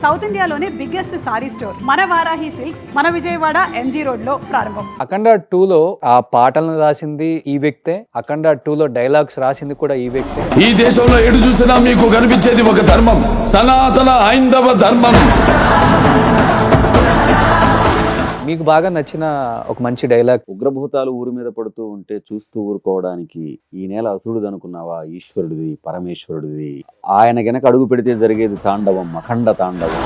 South ఇండియాలోనే biggest sorry store మన Varahi silks మన విజయవాడ ఎంజీ రోడ్ లో ప్రారంభం. అఖండ 2లో ఆ పాటలను రాసింది ఈ వ్యక్తే. అఖండ 2లో డైలాగ్స్ రాసింది కూడా ఈ వ్యక్తే. ఈ దేశంలో ఎటు చూసినా మీకు కనిపించేది ఒక ధర్మం, సనాతన హైందవ ధర్మం. మీకు బాగా నచ్చిన ఒక మంచి డైలాగ్? ఉగ్రభూతాలు ఊరి మీద పడుతూ ఉంటే చూస్తూ ఊరుకోవడానికి ఈ నేల అసురుడు అనుకున్నావా, ఈశ్వరుడిది, పరమేశ్వరుడిది. ఆయన గనక అడుగు పెడితే జరిగేది తాండవం, అఖండ తాండవం.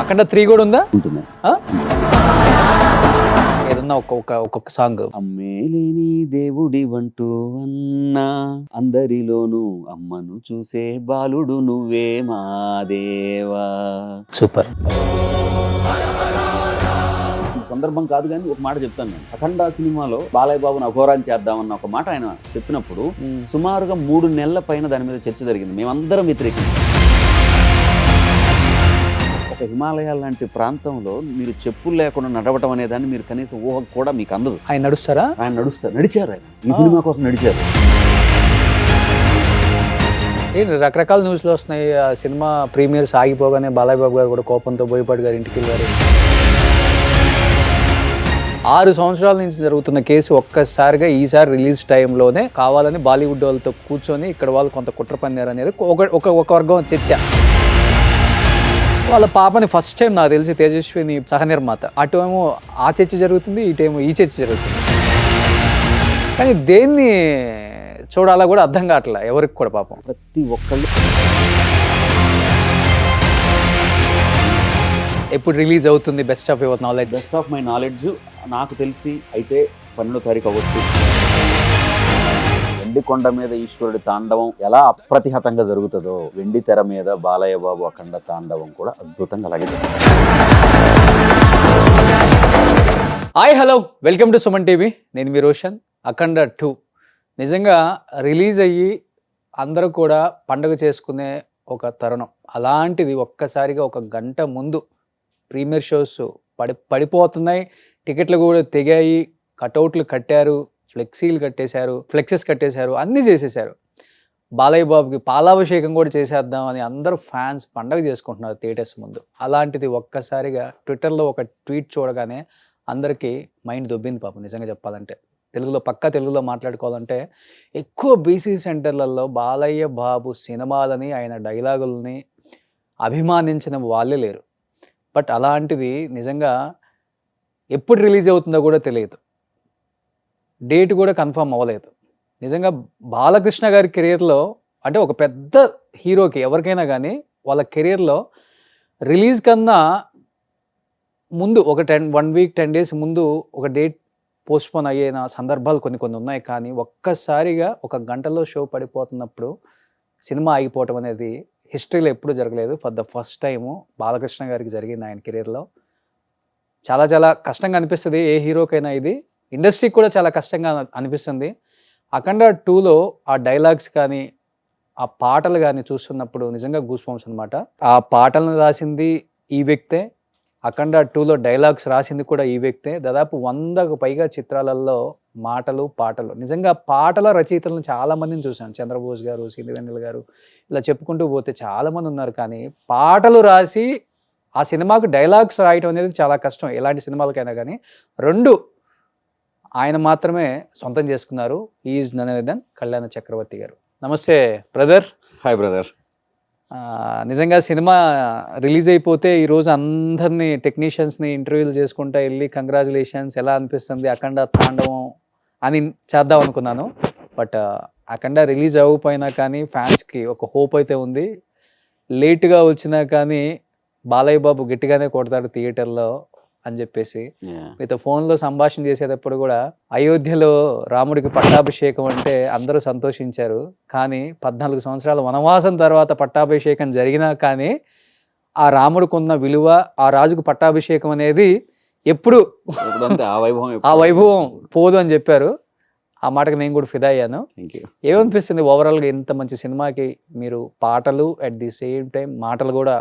అఖండ 3 కూడా ఉందా? ఉంటుంది. ఏదన్నా ఒక్కొక్క సాంగ్. అమ్మేలేని దేవుడి వంటూ అన్నా, అందరిలోనూ అమ్మను చూసే బాలుడు నువ్వే మా దేవా. సూపర్. సందర్భం కాదు కానీ ఒక మాట చెప్తాను నేను. అఖండ సినిమాలో బాలయ్య బాబుని అఘోరాన్ని చేద్దామన్న ఒక మాట ఆయన చెప్పినప్పుడు సుమారుగా 3 నెలల పైన దాని మీద చర్చ జరిగింది. మేమందరం వ్యతిరేకించాం. ఒక హిమాలయాల లాంటి ప్రాంతంలో మీరు చెప్పులు లేకుండా నడవటం అనే దాన్ని మీరు కనీసం ఊహ కూడా మీకు అందదు. ఆయన నడుస్తారా? ఆయన నడిచారు. ఆయన ఈ సినిమా కోసం నడిచారు. రకరకాల న్యూస్లు వస్తున్నాయి. ఆ సినిమా ప్రీమియర్స్ ఆగిపోగానే బాలయ్య బాబు గారు కూడా కోపంతో బోయపాటి గారు ఇంటికి వెళ్ళారు. 6 సంవత్సరాల నుంచి జరుగుతున్న కేసు ఒక్కసారిగా ఈసారి రిలీజ్ టైంలోనే కావాలని బాలీవుడ్ వాళ్ళతో కూర్చొని ఇక్కడ వాళ్ళు కొంత కుట్ర పన్నారు అనేది ఒక వర్గం చర్చ. వాళ్ళ పాపని ఫస్ట్ టైం నాకు తెలిసి తేజస్విని సహనిర్మాత. అటు ఏమో ఆ చర్చ జరుగుతుంది, ఇటేమో ఈ చర్చ జరుగుతుంది. కానీ దేన్ని చూడాలా కూడా అర్థం కావట్లే ఎవరికి కూడా పాపం. ప్రతి ఒక్కళ్ళు ఎప్పుడు రిలీజ్ అవుతుంది? Best of your knowledge. Best of my knowledge నాకు తెలిసి అయితే 12వ తారీఖు అవ్వచ్చు. వెండి కొండ మీద ఈశ్వరుడి తాండవం ఎలా అప్రతిహతంగా జరుగుతుందో, వెండి తెర మీద బాలయ్య బాబు అఖండ తాండవం కూడా అద్భుతంగా అలాగే జరుగుతుంది. Hi, hello, welcome to Suman TV. నేను మీ రోషన్. అఖండ 2 నిజంగా రిలీజ్ అయ్యి అందరూ కూడా పండుగ చేసుకునే ఒక తరుణం. అలాంటిది ఒక్కసారిగా ఒక గంట ముందు ప్రీమియర్ షోస్ పడిపోతున్నాయి. టికెట్లు కూడా తెగాయి, కటౌట్లు కట్టారు, ఫ్లెక్సెస్ కట్టేశారు, అన్నీ చేసేసారు. బాలయ్య బాబుకి పాలాభిషేకం కూడా చేసేద్దామని అందరూ ఫ్యాన్స్ పండగ చేసుకుంటున్నారు థియేటర్స్ ముందు. అలాంటిది ఒక్కసారిగా ట్విట్టర్లో ఒక ట్వీట్ చూడగానే అందరికీ మైండ్ దొబ్బింది పాపం. నిజంగా చెప్పాలంటే తెలుగులో మాట్లాడుకోవాలంటే ఎక్కువ బీసీ సెంటర్లలో బాలయ్య బాబు సినిమాలని, ఆయన డైలాగులని అభిమానించిన వాళ్ళే లేరు. బట్ అలాంటిది నిజంగా ఎప్పుడు రిలీజ్ అవుతుందో కూడా తెలియదు. డేట్ కూడా కన్ఫర్మ్ అవ్వలేదు. నిజంగా బాలకృష్ణ గారి కెరీర్లో, అంటే ఒక పెద్ద హీరోకి ఎవరికైనా కానీ వాళ్ళ కెరీర్లో రిలీజ్ కన్నా ముందు ఒక 1 వీక్ 10 డేస్ ముందు ఒక డేట్ పోస్ట్పోన్ అయ్యేన సందర్భాలు కొన్ని ఉన్నాయి. కానీ ఒక్కసారిగా ఒక గంటలో షో పడిపోతున్నప్పుడు సినిమా ఆగిపోవటం అనేది హిస్టరీలో ఎప్పుడూ జరగలేదు. For the first time Balakrishna గారికి జరిగింది ఆయన కెరీర్లో. చాలా చాలా కష్టంగా అనిపిస్తుంది ఏ హీరోకైనా. ఇది ఇండస్ట్రీకి కూడా చాలా కష్టంగా అనిపిస్తుంది. అఖండ 2లో ఆ డైలాగ్స్ కానీ ఆ పాటలు కానీ చూస్తున్నప్పుడు నిజంగా గూస్ బంప్స్ అనమాట. ఆ పాటలను రాసింది ఈ వ్యక్తే. అఖండ 2లో డైలాగ్స్ రాసింది కూడా ఈ వ్యక్తే. దాదాపు 100కు పైగా చిత్రాలలో పాటలు నిజంగా పాటల రచయితలను చాలామందిని చూశాను. చంద్రబోస్ గారు, సిరివెన్నెల గారు, ఇలా చెప్పుకుంటూ పోతే చాలామంది ఉన్నారు. కానీ పాటలు రాసి ఆ సినిమాకు డైలాగ్స్ రాయటం అనేది చాలా కష్టం ఎలాంటి సినిమాలకైనా. కానీ 2 ఆయన మాత్రమే సొంతం చేసుకున్నారు. ఈజ్ నన్ అదర్ దెన్ కళ్యాణ చక్రవర్తి గారు. నమస్తే బ్రదర్. Hi brother. నిజంగా సినిమా రిలీజ్ అయిపోతే ఈరోజు అందరినీ టెక్నీషియన్స్ని ఇంటర్వ్యూలు చేసుకుంటా వెళ్ళి కంగ్రాచులేషన్స్, ఎలా అనిపిస్తుంది అఖండ తాండవం అని చేద్దాం అనుకున్నాను. బట్ అఖండ రిలీజ్ అవ్వకపోయినా కానీ ఫ్యాన్స్కి ఒక హోప్ అయితే ఉంది. లేట్గా వచ్చినా కానీ బాలయ్య బాబు గట్టిగానే కొడతాడు థియేటర్లో అని చెప్పేసి మీతో ఫోన్లో సంభాషణ చేసేటప్పుడు కూడా అయోధ్యలో రాముడికి పట్టాభిషేకం అంటే అందరూ సంతోషించారు. కానీ 14 సంవత్సరాల వనవాసం తర్వాత పట్టాభిషేకం జరిగినా కానీ ఆ రాముడికి ఉన్న విలువ, ఆ రాజుకు పట్టాభిషేకం అనేది ఎప్పుడు ఆ వైభవం పోదు అని చెప్పారు. ఆ మాటకి నేను కూడా ఫిదా అయ్యాను. ఏమనిపిస్తుంది ఓవరాల్గా ఇంత మంచి సినిమాకి మీరు పాటలు అట్ ది సేమ్ టైం మాటలు కూడా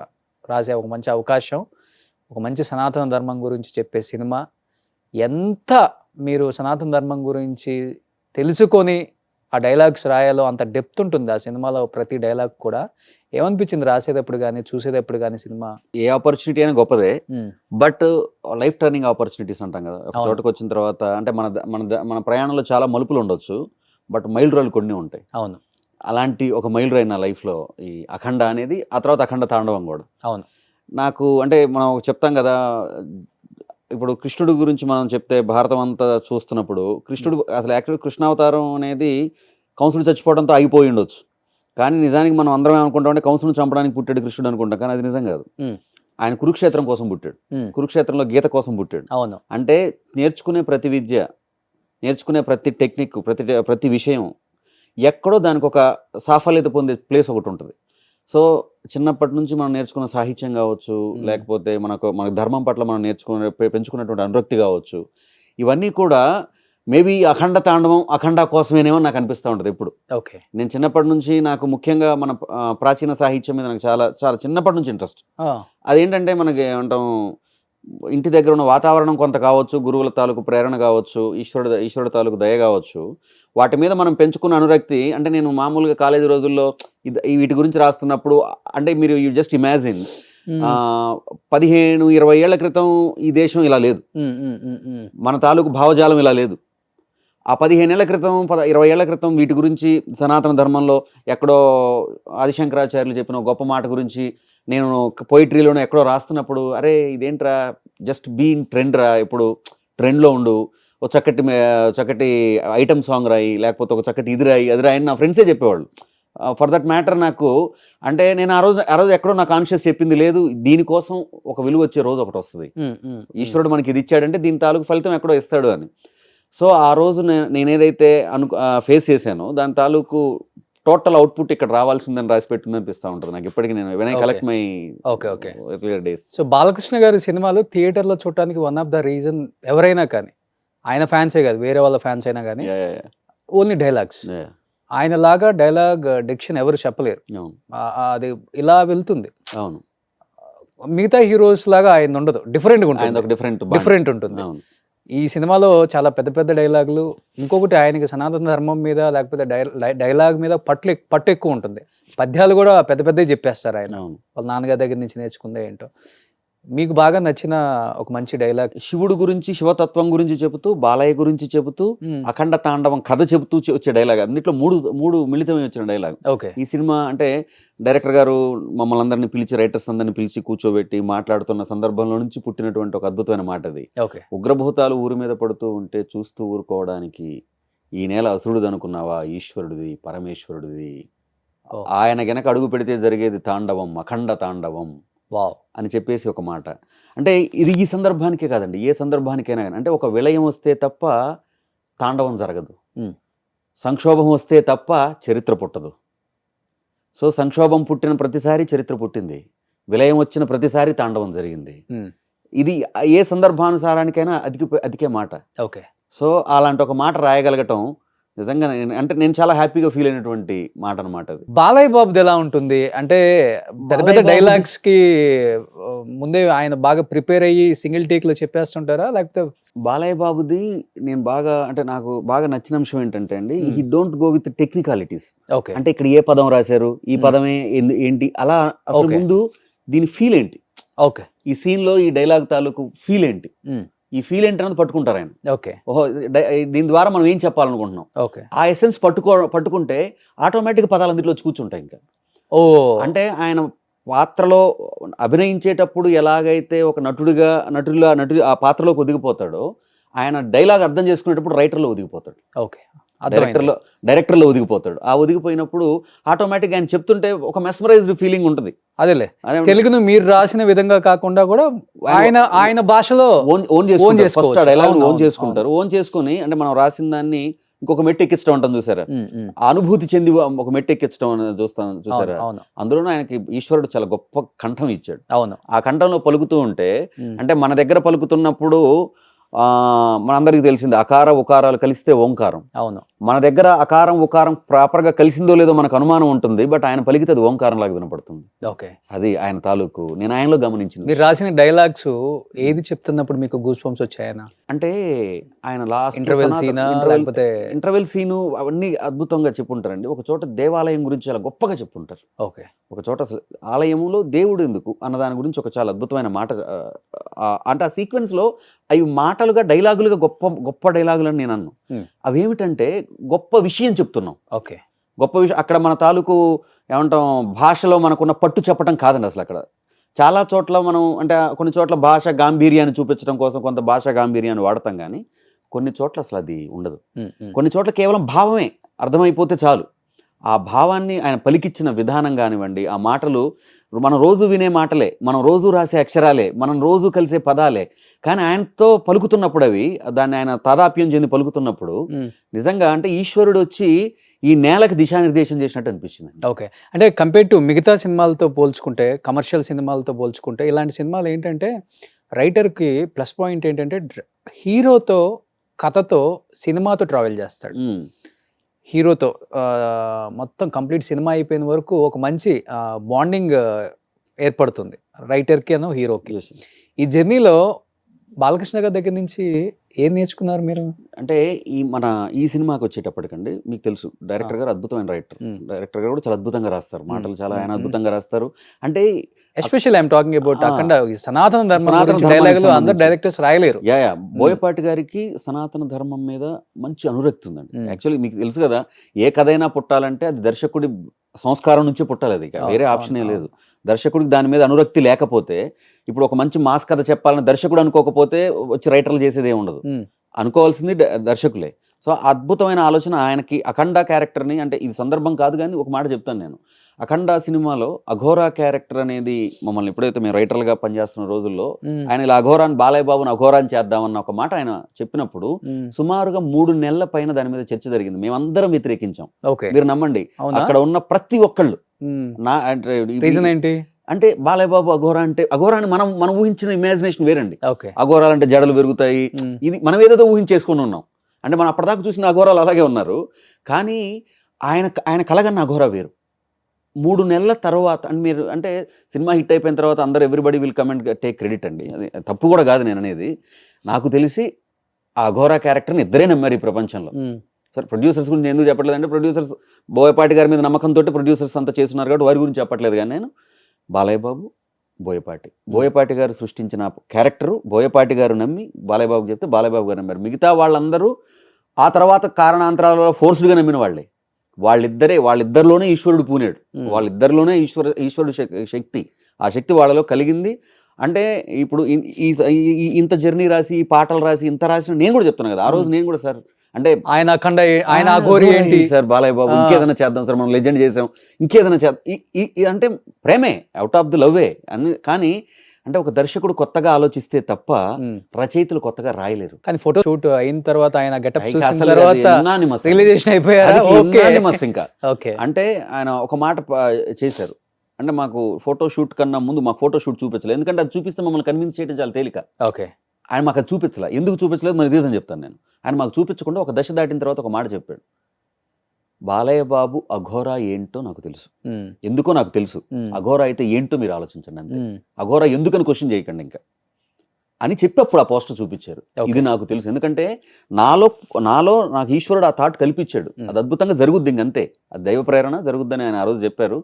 రాసే ఒక మంచి అవకాశం, ఒక మంచి సనాతన ధర్మం గురించి చెప్పే సినిమా, ఎంత మీరు సనాతన ధర్మం గురించి తెలుసుకొని ఆ డైలాగ్స్ రాయాలో అంత డెప్త్ ఉంటుంది ఆ సినిమాలో ప్రతి డైలాగ్ కూడా. ఏమనిపించింది రాసేటప్పుడు కానీ చూసేటప్పుడు కానీ సినిమా? ఏ ఆపర్చునిటీ అయినా గొప్పదే, బట్ లైఫ్ టర్నింగ్ ఆపర్చునిటీస్ అంటాం కదా. ఒక అవును. చోటకు వచ్చిన తర్వాత అంటే మన ప్రయాణంలో చాలా మలుపులు ఉండొచ్చు, బట్ మైల్ రాళ్ళు కొన్ని ఉంటాయి. అవును అలాంటి ఒక మైల్ రాయి నా లైఫ్లో ఈ అఖండ అనేది, ఆ తర్వాత అఖండ తాండవం కూడా. అవును నాకు అంటే మనం చెప్తాం కదా, ఇప్పుడు కృష్ణుడి గురించి మనం చెప్తే భారతం అంతా చూస్తున్నప్పుడు కృష్ణుడు అసలు యాక్చువల్ కృష్ణావతారం అనేది కంసుడు చచ్చిపోవడంతో ఆగిపోయి ఉండొచ్చు, కానీ నిజానికి మనం అందరం ఏమనుకుంటాం అంటే కంసుడు చంపడానికి పుట్టాడు కృష్ణుడు అనుకుంటాం, కానీ అది నిజం కాదు. ఆయన కురుక్షేత్రం కోసం పుట్టాడు, కురుక్షేత్రంలో గీత కోసం పుట్టాడు. అవును అంటే నేర్చుకునే ప్రతి విద్య, నేర్చుకునే ప్రతి టెక్నిక్, ప్రతి విషయం ఎక్కడో దానికి ఒక సాఫల్యత పొందే ప్లేస్ ఒకటి ఉంటుంది. సో చిన్నప్పటి నుంచి మనం నేర్చుకున్న సాహిత్యం కావచ్చు, లేకపోతే మన ధర్మం పట్ల మనం పెంచుకున్నటువంటి అనురక్తి కావచ్చు, ఇవన్నీ కూడా మేబీ అఖండ తాండవం అఖండ కోసమేనేమో నాకు అనిపిస్తూ ఉంటుంది ఎప్పుడు. ఓకే. నేను చిన్నప్పటి నుంచి నాకు ముఖ్యంగా మన ప్రాచీన సాహిత్యం మీద నాకు చాలా చాలా చిన్నప్పటి నుంచి ఇంట్రెస్ట్. అదేంటంటే మనకి ఏమంటాం, ఇంటి దగ్గర ఉన్న వాతావరణం కొంత కావచ్చు, గురువుల తాలూకు ప్రేరణ కావచ్చు, ఈశ్వరుడు తాలూకు దయ కావచ్చు, వాటి మీద మనం పెంచుకున్న అనురక్తి. అంటే నేను మామూలుగా కాలేజీ రోజుల్లో వీటి గురించి రాస్తున్నప్పుడు, అంటే మీరు యూ జస్ట్ ఇమాజిన్ 15-20 ఏళ్ల క్రితం ఈ దేశం ఇలా లేదు, మన తాలూకు భావజాలం ఇలా లేదు. ఆ 15 ఏళ్ల క్రితం 20 ఏళ్ల క్రితం వీటి గురించి సనాతన ధర్మంలో ఎక్కడో ఆదిశంకరాచార్యులు చెప్పిన గొప్ప మాట గురించి నేను పోయిట్రీలోనే ఎక్కడో రాస్తున్నప్పుడు, అరే ఇదేంట్రా, జస్ట్ బీ ఇన్ ట్రెండ్ రా, ఇప్పుడు ట్రెండ్లో ఉండు, ఒక చక్కటి ఐటమ్ సాంగ్ రాయి, లేకపోతే ఒక చక్కటి ఇది రాయి అది రాయి అని నా ఫ్రెండ్సే చెప్పేవాళ్ళు. ఫర్ దట్ మ్యాటర్ నాకు అంటే నేను ఆ రోజు ఎక్కడో నా కాన్షియస్ చెప్పింది లేదు, దీనికోసం ఒక విలువ వచ్చే రోజు ఒకటి వస్తుంది, ఈశ్వరుడు మనకి ఇది ఇచ్చాడంటే దీని తాలూకు ఫలితం ఎక్కడో ఇస్తాడు అని. సో ఆ రోజు నేనేదైతే ఫేస్ చేశానో దాని తాలూకు టోటల్ అవుట్పుట్ ఇక్కడ రావాల్సిందని రాసి పెట్టింది అనిపిస్తూ ఉంటుంది నాకు ఇప్పటికీ. నేను when I collect my days. So Balakrishna గారి సినిమాలు థియేటర్లో చూడటానికి వన్ ఆఫ్ ద రీజన్, ఎవరైనా కానీ ఆయన ఫ్యాన్సే కాదు, వేరే వాళ్ళ ఫ్యాన్స్ అయినా కానీ, ఓన్లీ డైలాగ్స్. ఆయన లాగా డైలాగ్ డిక్షన్ ఎవరు చెప్పలేరు, అది ఇలా వెళ్తుంది. అవును, మిగతా హీరోస్ లాగా ఆయన ఉండదు, డిఫరెంట్గా ఉంటుంది, డిఫరెంట్ ఉంటుంది. ఈ సినిమాలో చాలా పెద్ద పెద్ద డైలాగులు. ఇంకొకటి ఆయనకి సనాతన ధర్మం మీద లేకపోతే డైలాగ్ మీద పట్టు ఎక్కువ ఉంటుంది. పద్యాలు కూడా పెద్ద పెద్దవి చెప్పేస్తారు ఆయన, వాళ్ళ నాన్నగారి దగ్గర నుంచి నేర్చుకుందే ఏంటో. మీకు బాగా నచ్చిన ఒక మంచి డైలాగ్? శివుడు గురించి, శివతత్వం గురించి చెబుతూ, బాలయ్య గురించి చెబుతూ, అఖండ తాండవం కథ చెబుతూ వచ్చే డైలాగ్. అన్నిట్లో మూడు మిళితమై వచ్చిన డైలాగ్. ఈ సినిమా అంటే డైరెక్టర్ గారు మమ్మల్ని అందరినీ పిలిచి, రైటర్స్ అందరినీ పిలిచి కూర్చోబెట్టి మాట్లాడుతున్న సందర్భంలో నుంచి పుట్టినటువంటి ఒక అద్భుతమైన మాట అది. ఉగ్రభూతాలు ఊరి మీద పడుతూ ఉంటే చూస్తూ ఊరుకోవడానికి ఈ నేల అసురుడు అనుకున్నావా, ఈశ్వరుడిది, పరమేశ్వరుడిది, ఆయన గనక అడుగు పెడితే జరిగేది తాండవం, అఖండ తాండవం అని చెప్పేసి ఒక మాట. అంటే ఇది ఈ సందర్భానికే కాదండి, ఏ సందర్భానికైనా కానీ. అంటే ఒక విలయం వస్తే తప్ప తాండవం జరగదు, సంక్షోభం వస్తే తప్ప చరిత్ర పుట్టదు. సో సంక్షోభం పుట్టిన ప్రతిసారి చరిత్ర పుట్టింది, విలయం వచ్చిన ప్రతిసారి తాండవం జరిగింది. ఇది ఏ సందర్భానుసారానికైనా అదికే మాట. సో అలాంటి ఒక మాట రాయగలగటం నిజంగా నేను చాలా హ్యాపీగా ఫీల్ అయినటువంటి మాట అనమాట అది. బాలయ్య బాబుది ఎలా ఉంటుంది అంటే, పెద్ద పెద్ద డైలాగ్స్ కి ముందే ఆయన బాగా ప్రిపేర్ అయ్యి సింగిల్ టేక్ లో చెప్పేస్తుంటారా, లేకపోతే? బాలయ్య బాబుది నేను బాగా అంటే నాకు బాగా నచ్చిన అంశం ఏంటంటే అండి, he don't go with technicalities. అంటే ఇక్కడ ఏ పదం రాశారు, ఈ పదమే ఏంటి, అలా అసలు ముందు దీని ఫీల్ ఏంటి, ఈ సీన్ లో ఈ డైలాగ్ తాలూకు ఫీల్ ఏంటి, ఈ ఫీల్ ఏంటి అనేది పట్టుకుంటారు ఆయన. ఓహో దీని ద్వారా మనం ఏం చెప్పాలనుకుంటున్నాం, ఆ ఎసెన్స్ పట్టుకుంటే ఆటోమేటిక్ పదాలు అందులో వచ్చి కూర్చుంటాయి. ఇంకా అంటే ఆయన పాత్రలో అభినయించేటప్పుడు ఎలాగైతే ఒక నటుడు ఆ పాత్రలోకి ఒదిగిపోతాడో, ఆయన డైలాగ్ అర్థం చేసుకునేటప్పుడు రైటర్లో ఒదిగిపోతాడు, డైరెక్టర్లో ఒదిగిపోతాడు. ఆ ఒదిగిపోయినప్పుడు ఆటోమేటిక్ ఆయన చెప్తుంటే ఒక మెస్మరైజ్డ్ ఫీలింగ్ ఉంటుంది. అదేలే, తెలుగును మీరు రాసిన విధంగా కాకుండా కూడా ఆయన భాషలో ఓన్ చేసుకుంటారు. ఓన్ చేసుకుని అంటే మనం రాసిన దాన్ని ఇంకొక మెట్టు ఎక్కించడం ఉంటుంది చూసారా, అనుభూతి చెంది ఒక మెట్టు ఎక్కించడం అనేది చూసారా. అందులోనూ ఆయనకి ఈశ్వరుడు చాలా గొప్ప కంఠం ఇచ్చాడు. ఆ కంఠంలో పలుకుతూ ఉంటే, అంటే మన దగ్గర పలుకుతున్నప్పుడు మనందరికీ తెలిసింది అకార ఉకారాలు కలిస్తే ఓంకారం. అవును. మన దగ్గర అకారం ఉకారం ప్రాపర్గా కలిసిందో లేదో మనకు అనుమానం ఉంటుంది, బట్ ఆయన పలికితే అది ఓంకారం లాగా వినపడుతుంది. ఓకే. అది ఆయన తాలూకు నేను ఆయనలో గమనించింది. మీరు రాసిన డైలాగ్స్ ఏది చెప్తున్నప్పుడు మీకు గూస్ బంప్స్ వచ్చాయన? అంటే ఆయన లాస్ట్ ఇంటర్వెల్ సీనా లేకపోతే ఇంటర్వెల్ సీను అవన్నీ అద్భుతంగా చెప్పుంటారండి. ఒక చోట దేవాలయం గురించి చాలా గొప్పగా చెప్పుంటారు. ఓకే. ఒక చోట అసలు ఆలయంలో దేవుడు ఎందుకు అన్న దాని గురించి ఒక చాలా అద్భుతమైన మాట, అంటే ఆ సీక్వెన్స్ లో అవి మాటలుగా డైలాగులుగా గొప్ప గొప్ప డైలాగులు అని నేను అన్నాను. అవేమిటంటే గొప్ప విషయం చెప్తున్నాం. ఓకే. గొప్ప విషయం అక్కడ మన తాలూకు ఏమంటాం భాషలో మనకున్న పట్టు చెప్పడం కాదండి. అసలు అక్కడ చాలా చోట్ల మనం అంటే కొన్ని చోట్ల భాష గాంభీర్యాన్ని చూపించడం కోసం కొంత భాషా గాంభీర్యాన్ని వాడతాం, కానీ కొన్ని చోట్ల అసలు అది ఉండదు. కొన్ని చోట్ల కేవలం భావమే అర్థమైపోతే చాలు. ఆ భావాన్ని ఆయన పలికిచ్చిన విధానం కానివ్వండి, ఆ మాటలు మనం రోజు వినే మాటలే, మనం రోజు రాసే అక్షరాలే, మనం రోజు కలిసే పదాలే, కానీ ఆయనతో పలుకుతున్నప్పుడు అవి దాన్ని ఆయన తాదాప్యం చెంది పలుకుతున్నప్పుడు నిజంగా అంటే ఈశ్వరుడు వచ్చి ఈ నేలకు దిశానిర్దేశం చేసినట్టు అనిపించింది. ఓకే. అంటే కంపేర్ టు మిగతా సినిమాలతో పోల్చుకుంటే, కమర్షియల్ సినిమాలతో పోల్చుకుంటే ఇలాంటి సినిమాలు ఏంటంటే రైటర్కి ప్లస్ పాయింట్ ఏంటంటే హీరోతో కథతో సినిమాతో ట్రావెల్ చేస్తాడు. హీరోతో మొత్తం కంప్లీట్ సినిమా అయిపోయిన వరకు ఒక మంచి బాండింగ్ ఏర్పడుతుంది రైటర్కి అను హీరోకి. ఈ జర్నీలో బాలకృష్ణ గారి దగ్గర నుంచి ఏం నేర్చుకున్నారు మీరు? అంటే ఈ సినిమాకి వచ్చేటప్పటికండి మీకు తెలుసు డైరెక్టర్ గారు అద్భుతమైన డైరెక్టర్ గారు కూడా చాలా అద్భుతంగా రాస్తారు, మాటలు చాలా ఆయన అద్భుతంగా రాస్తారు. అంటే ఎస్పెషల్లీ ఐఎమ్ టాకింగ్ అబౌట్ అఖండ సనాతన ధర్మం డైలాగులు అందరు డైరెక్టర్స్ రాయలేరు. బోయపాటి గారికి సనాతన ధర్మం మీద మంచి అనురక్తి ఉందండి. యాక్చువల్లీ మీకు తెలుసు కదా, ఏ కథ అయినా పుట్టాలంటే అది దర్శకుడి సంస్కారం నుంచి పుట్టాలి, అది వేరే ఆప్షనే లేదు. దర్శకుడికి దాని మీద అనురక్తి లేకపోతే, ఇప్పుడు ఒక మంచి మాస్ కథ చెప్పాలని దర్శకుడు అనుకోకపోతే వచ్చి రైటర్లు చేసేది ఏమి ఉండదు, అనుకోవాల్సింది దర్శకులే. సో అద్భుతమైన ఆలోచన ఆయనకి. అఖండ క్యారెక్టర్ని అంటే ఇది సందర్భం కాదు కానీ ఒక మాట చెప్తాను నేను. అఖండ సినిమాలో అఘోరా క్యారెక్టర్ అనేది మమ్మల్ని ఎప్పుడైతే మేము రైటర్లుగా పనిచేస్తున్న రోజుల్లో ఆయన ఇలా అఘోరాన్ని బాలయ్య బాబుని అఘోరాన్ని చేద్దామన్న ఒక మాట ఆయన చెప్పినప్పుడు సుమారుగా 3 నెలల పైన దాని మీద చర్చ జరిగింది. మేమందరం వ్యతిరేకించాం. మీరు నమ్మండి, అక్కడ ఉన్న ప్రతి ఒక్కళ్ళు నా ఏంటి అంటే బాలయ్య బాబు అఘోరా అంటే అఘోరాన్ని మనం ఊహించిన ఇమాజినేషన్ వేరండి. అఘోరాలు అంటే జడలు పెరుగుతాయి, ఇది మనం ఏదేదో ఊహించేసుకుని ఉన్నాం. అంటే మనం అప్పటిదాకా చూసిన అఘోరాలు అలాగే ఉన్నారు, కానీ ఆయన కలగన్న అఘోరా వేరు. 3 నెలల తర్వాత అని మీరు అంటే సినిమా హిట్ అయిపోయిన తర్వాత అందరూ everybody will come and take credit అండి, అది తప్పు కూడా కాదు నేను అనేది. నాకు తెలిసి ఆ అఘోరా క్యారెక్టర్ని ఇద్దరే నమ్మారు ఈ ప్రపంచంలో. సరే ప్రొడ్యూసర్స్ గురించి ఎందుకు చెప్పట్లేదు అంటే, ప్రొడ్యూసర్స్ బోయపాటి గారి మీద నమ్మకంతో ప్రొడ్యూసర్స్ అంతా చేస్తున్నారు కాబట్టి వారి గురించి చెప్పట్లేదు. కానీ నేను బాలయ్య బాబు బోయపాటి గారు సృష్టించిన క్యారెక్టరు బోయపాటి గారు నమ్మి బాలయ్య బాబుకి చెప్తే బాలయ్య బాబు గారు నమ్మారు. మిగతా వాళ్ళందరూ ఆ తర్వాత కారణాంతరాలలో ఫోర్స్డ్గా నమ్మిన వాళ్ళే. వాళ్ళిద్దరిలోనే ఈశ్వరుడు పూనాడు, వాళ్ళిద్దరిలోనే ఈశ్వరుడు శక్తి, ఆ శక్తి వాళ్ళలో కలిగింది. అంటే ఇప్పుడు ఇంత జర్నీ రాసి ఈ పాటలు రాసి ఇంత రాసిన నేను కూడా చెప్తున్నాను కదా, ఆ రోజు నేను కూడా సార్ అంటే ఆయన అఖండ ఆయన అఘోరి ఏంటి సార్, బాలయ్య బాబు ఇంకేదైనా చేద్దాం సార్, మనం లెజెండ్ చేసాం, ఇంకేదైనా చేద్దాం అంటే ప్రేమే, అవుట్ ఆఫ్ ది లవ్వే అన్ని. కానీ అంటే ఒక దర్శకుడు కొత్తగా ఆలోచిస్తే తప్ప రచయితలు కొత్తగా రాయలేరు. కానీ ఫోటో షూట్ అయిన తర్వాత ఆయన గెటప్ చూసిన తర్వాత రిలీజేషన్ అయిపోయారు ఇంకా. అంటే ఆయన ఒక మాట చేశారు, అంటే మాకు ఫోటో షూట్ కన్నా ముందు మాకు ఫోటో షూట్ చూపించలేదు, ఎందుకంటే అది చూపిస్తే మమ్మల్ని కన్విన్స్ చేయడం చాలా తేలిక. ఆయన మాకు అది చూపించలే. ఎందుకు చూపించలేదు మరి రీజన్ చెప్తాను నేను. ఆయన మాకు చూపించకుండా ఒక దశ దాటిన తర్వాత ఒక మాట చెప్పాడు, బాలయ్య బాబు అఘోరా ఏంటో నాకు తెలుసు, ఎందుకో నాకు తెలుసు, అఘోరా అయితే ఏంటో మీరు ఆలోచించండి అంతే, అఘోరా ఎందుకని క్వశ్చన్ చేయకండి ఇంకా అని చెప్పి అప్పుడు ఆ పోస్టర్ చూపించారు. ఇది నాకు తెలుసు, ఎందుకంటే నాలో నాకు ఈశ్వరుడు ఆ థాట్ కల్పించాడు, అది అద్భుతంగా జరుగుద్ది ఇంకంతే, అది దైవ ప్రేరణ జరుగుద్దని ఆయన ఆ రోజు చెప్పారు.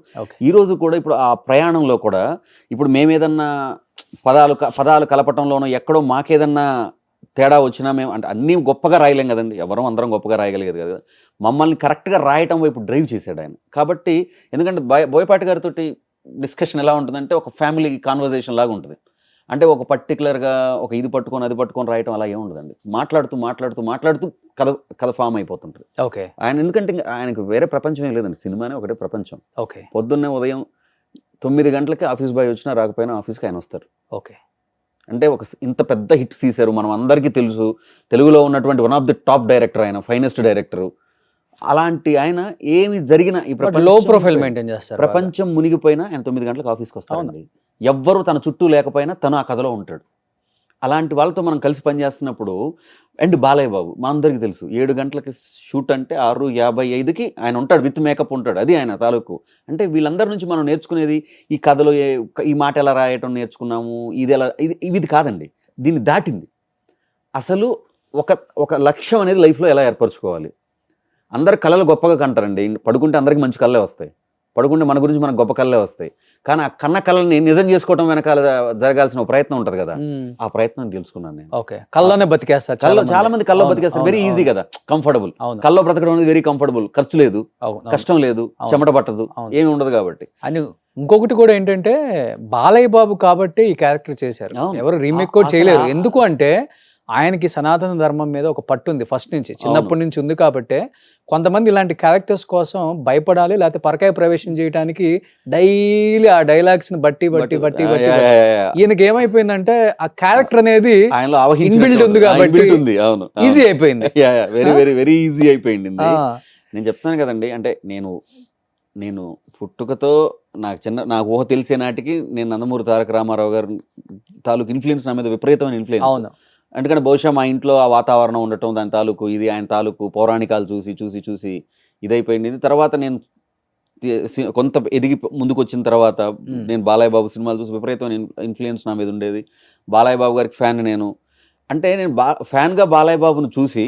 ఈ రోజు కూడా ఇప్పుడు ఆ ప్రయాణంలో కూడా ఇప్పుడు మేమేదన్నా పదాలు కలపటంలోనో ఎక్కడో మాకేదన్నా తేడా వచ్చినా మేము అంటే అన్నీ గొప్పగా రాయలేం కదండి, ఎవరం అందరం గొప్పగా రాయగలిగేది కదా, మమ్మల్ని కరెక్ట్గా రాయటం వైపు డ్రైవ్ చేశాడు ఆయన. కాబట్టి ఎందుకంటే బోయపాటి గారితో డిస్కషన్ ఎలా ఉంటుందంటే ఒక ఫ్యామిలీ కాన్వర్జేషన్ లాగా ఉంటుంది. అంటే ఒక పర్టికులర్గా ఒక ఇది పట్టుకొని అది పట్టుకొని రాయటం అలా ఏముండదండి, మాట్లాడుతూ కథ ఫామ్ అయిపోతుంటుంది. ఆయన ఎందుకంటే ఆయనకు వేరే ప్రపంచమే లేదండి, సినిమానే ఒకటే ప్రపంచం. పొద్దున్నే ఉదయం 9 గంటలకి ఆఫీస్ బాయ్ వచ్చినా రాకపోయినా ఆఫీస్కి ఆయన వస్తారు. అంటే ఇంత పెద్ద హిట్స్ తీశారు, మనం అందరికీ తెలుసు, తెలుగులో ఉన్నటువంటి one of the top director, ఆయన ఫైనెస్ట్ డైరెక్టరు. అలాంటి ఆయన ఏమి జరిగినా ఈ లో ప్రొఫైల్ మెయింటైన్ చేస్తారు. ప్రపంచం మునిగిపోయినా ఆయన 9 గంటలకు ఆఫీస్కి వస్తారండి. ఎవ్వరు తన చుట్టూ లేకపోయినా తను ఆ కథలో ఉంటాడు. అలాంటి వాళ్ళతో మనం కలిసి పనిచేస్తున్నప్పుడు అండ్ బాలయ్య బాబు మనందరికీ తెలుసు 7 గంటలకి షూట్ అంటే 6:55కి ఆయన ఉంటాడు, విత్ మేకప్ ఉంటాడు, అది ఆయన తాలూకు. అంటే వీళ్ళందరి నుంచి మనం నేర్చుకునేది ఈ కథలో ఈ మాట ఎలా రాయటం నేర్చుకున్నాము, ఇది ఎలా ఇది కాదండి, దీన్ని దాటింది. అసలు ఒక లక్ష్యం అనేది లైఫ్లో ఎలా ఏర్పరచుకోవాలి. అందరు కళలు గొప్పగా కంటారండి, పడుకుంటే అందరికీ మంచి కళ్ళే వస్తాయి, పడుకుంటే మన గురించి మనకు గొప్ప కళ్ళే వస్తాయి. కానీ ఆ కన్న కళని నిజం చేసుకోవడం వెనకాల జరగాల్సిన ప్రయత్నం ఉంటుంది కదా, ఆ ప్రయత్నం తెలుసుకున్నాను నేను. ఓకే, కళ్ళలోనే బతికేస్తారు చాలా మంది కళ్ళలో బతికేస్తారు, వెరీ ఈజీ కదా, కంఫర్టబుల్. కళ్ళలో బ్రతకడం అనేది వెరీ కంఫర్టబుల్, ఖర్చు లేదు, కష్టం లేదు, చెమట పట్టదు, ఏమి ఉండదు కాబట్టి. అని ఇంకొకటి కూడా ఏంటంటే బాలయ్య బాబు కాబట్టి ఈ క్యారెక్టర్ చేశారు, ఎవరు రీమేక్ కూడా చేయలేరు. ఎందుకు అంటే ఆయనకి సనాతన ధర్మం మీద ఒక పట్టు ఉంది, ఫస్ట్ నుంచి చిన్నప్పటి నుంచి ఉంది. కాబట్టి కొంతమంది ఇలాంటి క్యారెక్టర్స్ కోసం భయపడాలి, లేకపోతే పరకాయ ప్రవేశం చేయడానికి డైలీ ఆ డైలాగ్స్ ని బట్టి ఈయనకి ఏమైపోయిందంటే ఆ క్యారెక్టర్ అనేది ఇన్బిల్డ్ ఉంది కాబట్టి ఈజీ అయిపోయింది, వెరీ వెరీ వెరీ ఈజీ అయిపోయింది. నేను చెప్తాను కదండి, అంటే నేను పుట్టుకతో నాకు ఊహ తెలిసే నాటికి నేను నందమూరి తారక రామారావు గారు తాలూకు ఇన్ఫ్లుయెన్స్ నా మీద విపరీతమైన ఇన్ఫ్లుయెన్స్. ఎందుకంటే బహుశా మా ఇంట్లో ఆ వాతావరణం ఉండటం, దాని తాలూకు ఇది ఆయన తాలూకు పౌరాణికాలు చూసి ఇదైపోయింది. తర్వాత నేను కొంత ఎదిగి ముందుకు వచ్చిన తర్వాత నేను బాలయ్య బాబు సినిమాలు చూసి విపరీతమైన ఇన్ఫ్లుయెన్స్ నా మీద ఉండేది. బాలయ్య బాబు గారికి ఫ్యాన్ నేను. అంటే నేను ఫ్యాన్గా బాలయ్య బాబును చూసి,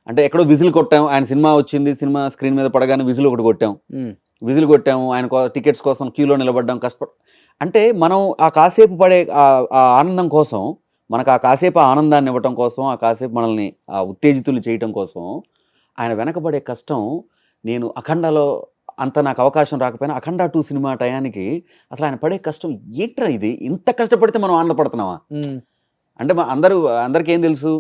అంటే ఎక్కడో విజిల్ కొట్టాము, ఆయన సినిమా వచ్చింది, సినిమా స్క్రీన్ మీద పడగానే విజిల్ ఒకటి కొట్టాము, ఆయన టికెట్స్ కోసం క్యూలో నిలబడ్డాం, అంటే మనం ఆ కాసేపు పడే ఆ ఆనందం కోసం, మనకు ఆ కాసేపు ఆనందాన్ని ఇవ్వటం కోసం, ఆ కాసేపు మనల్ని ఆ ఉత్తేజితులు చేయటం కోసం ఆయన వెనకబడే కష్టం, నేను అఖండలో అంత నాకు అవకాశం రాకపోయినా అఖండ 2 సినిమా టయానికి అసలు ఆయన పడే కష్టం ఏంట్రా, ఇది ఇంత కష్టపడితే మనం ఆనందపడుతున్నావా అంటే అందరికీ ఏం తెలుసు,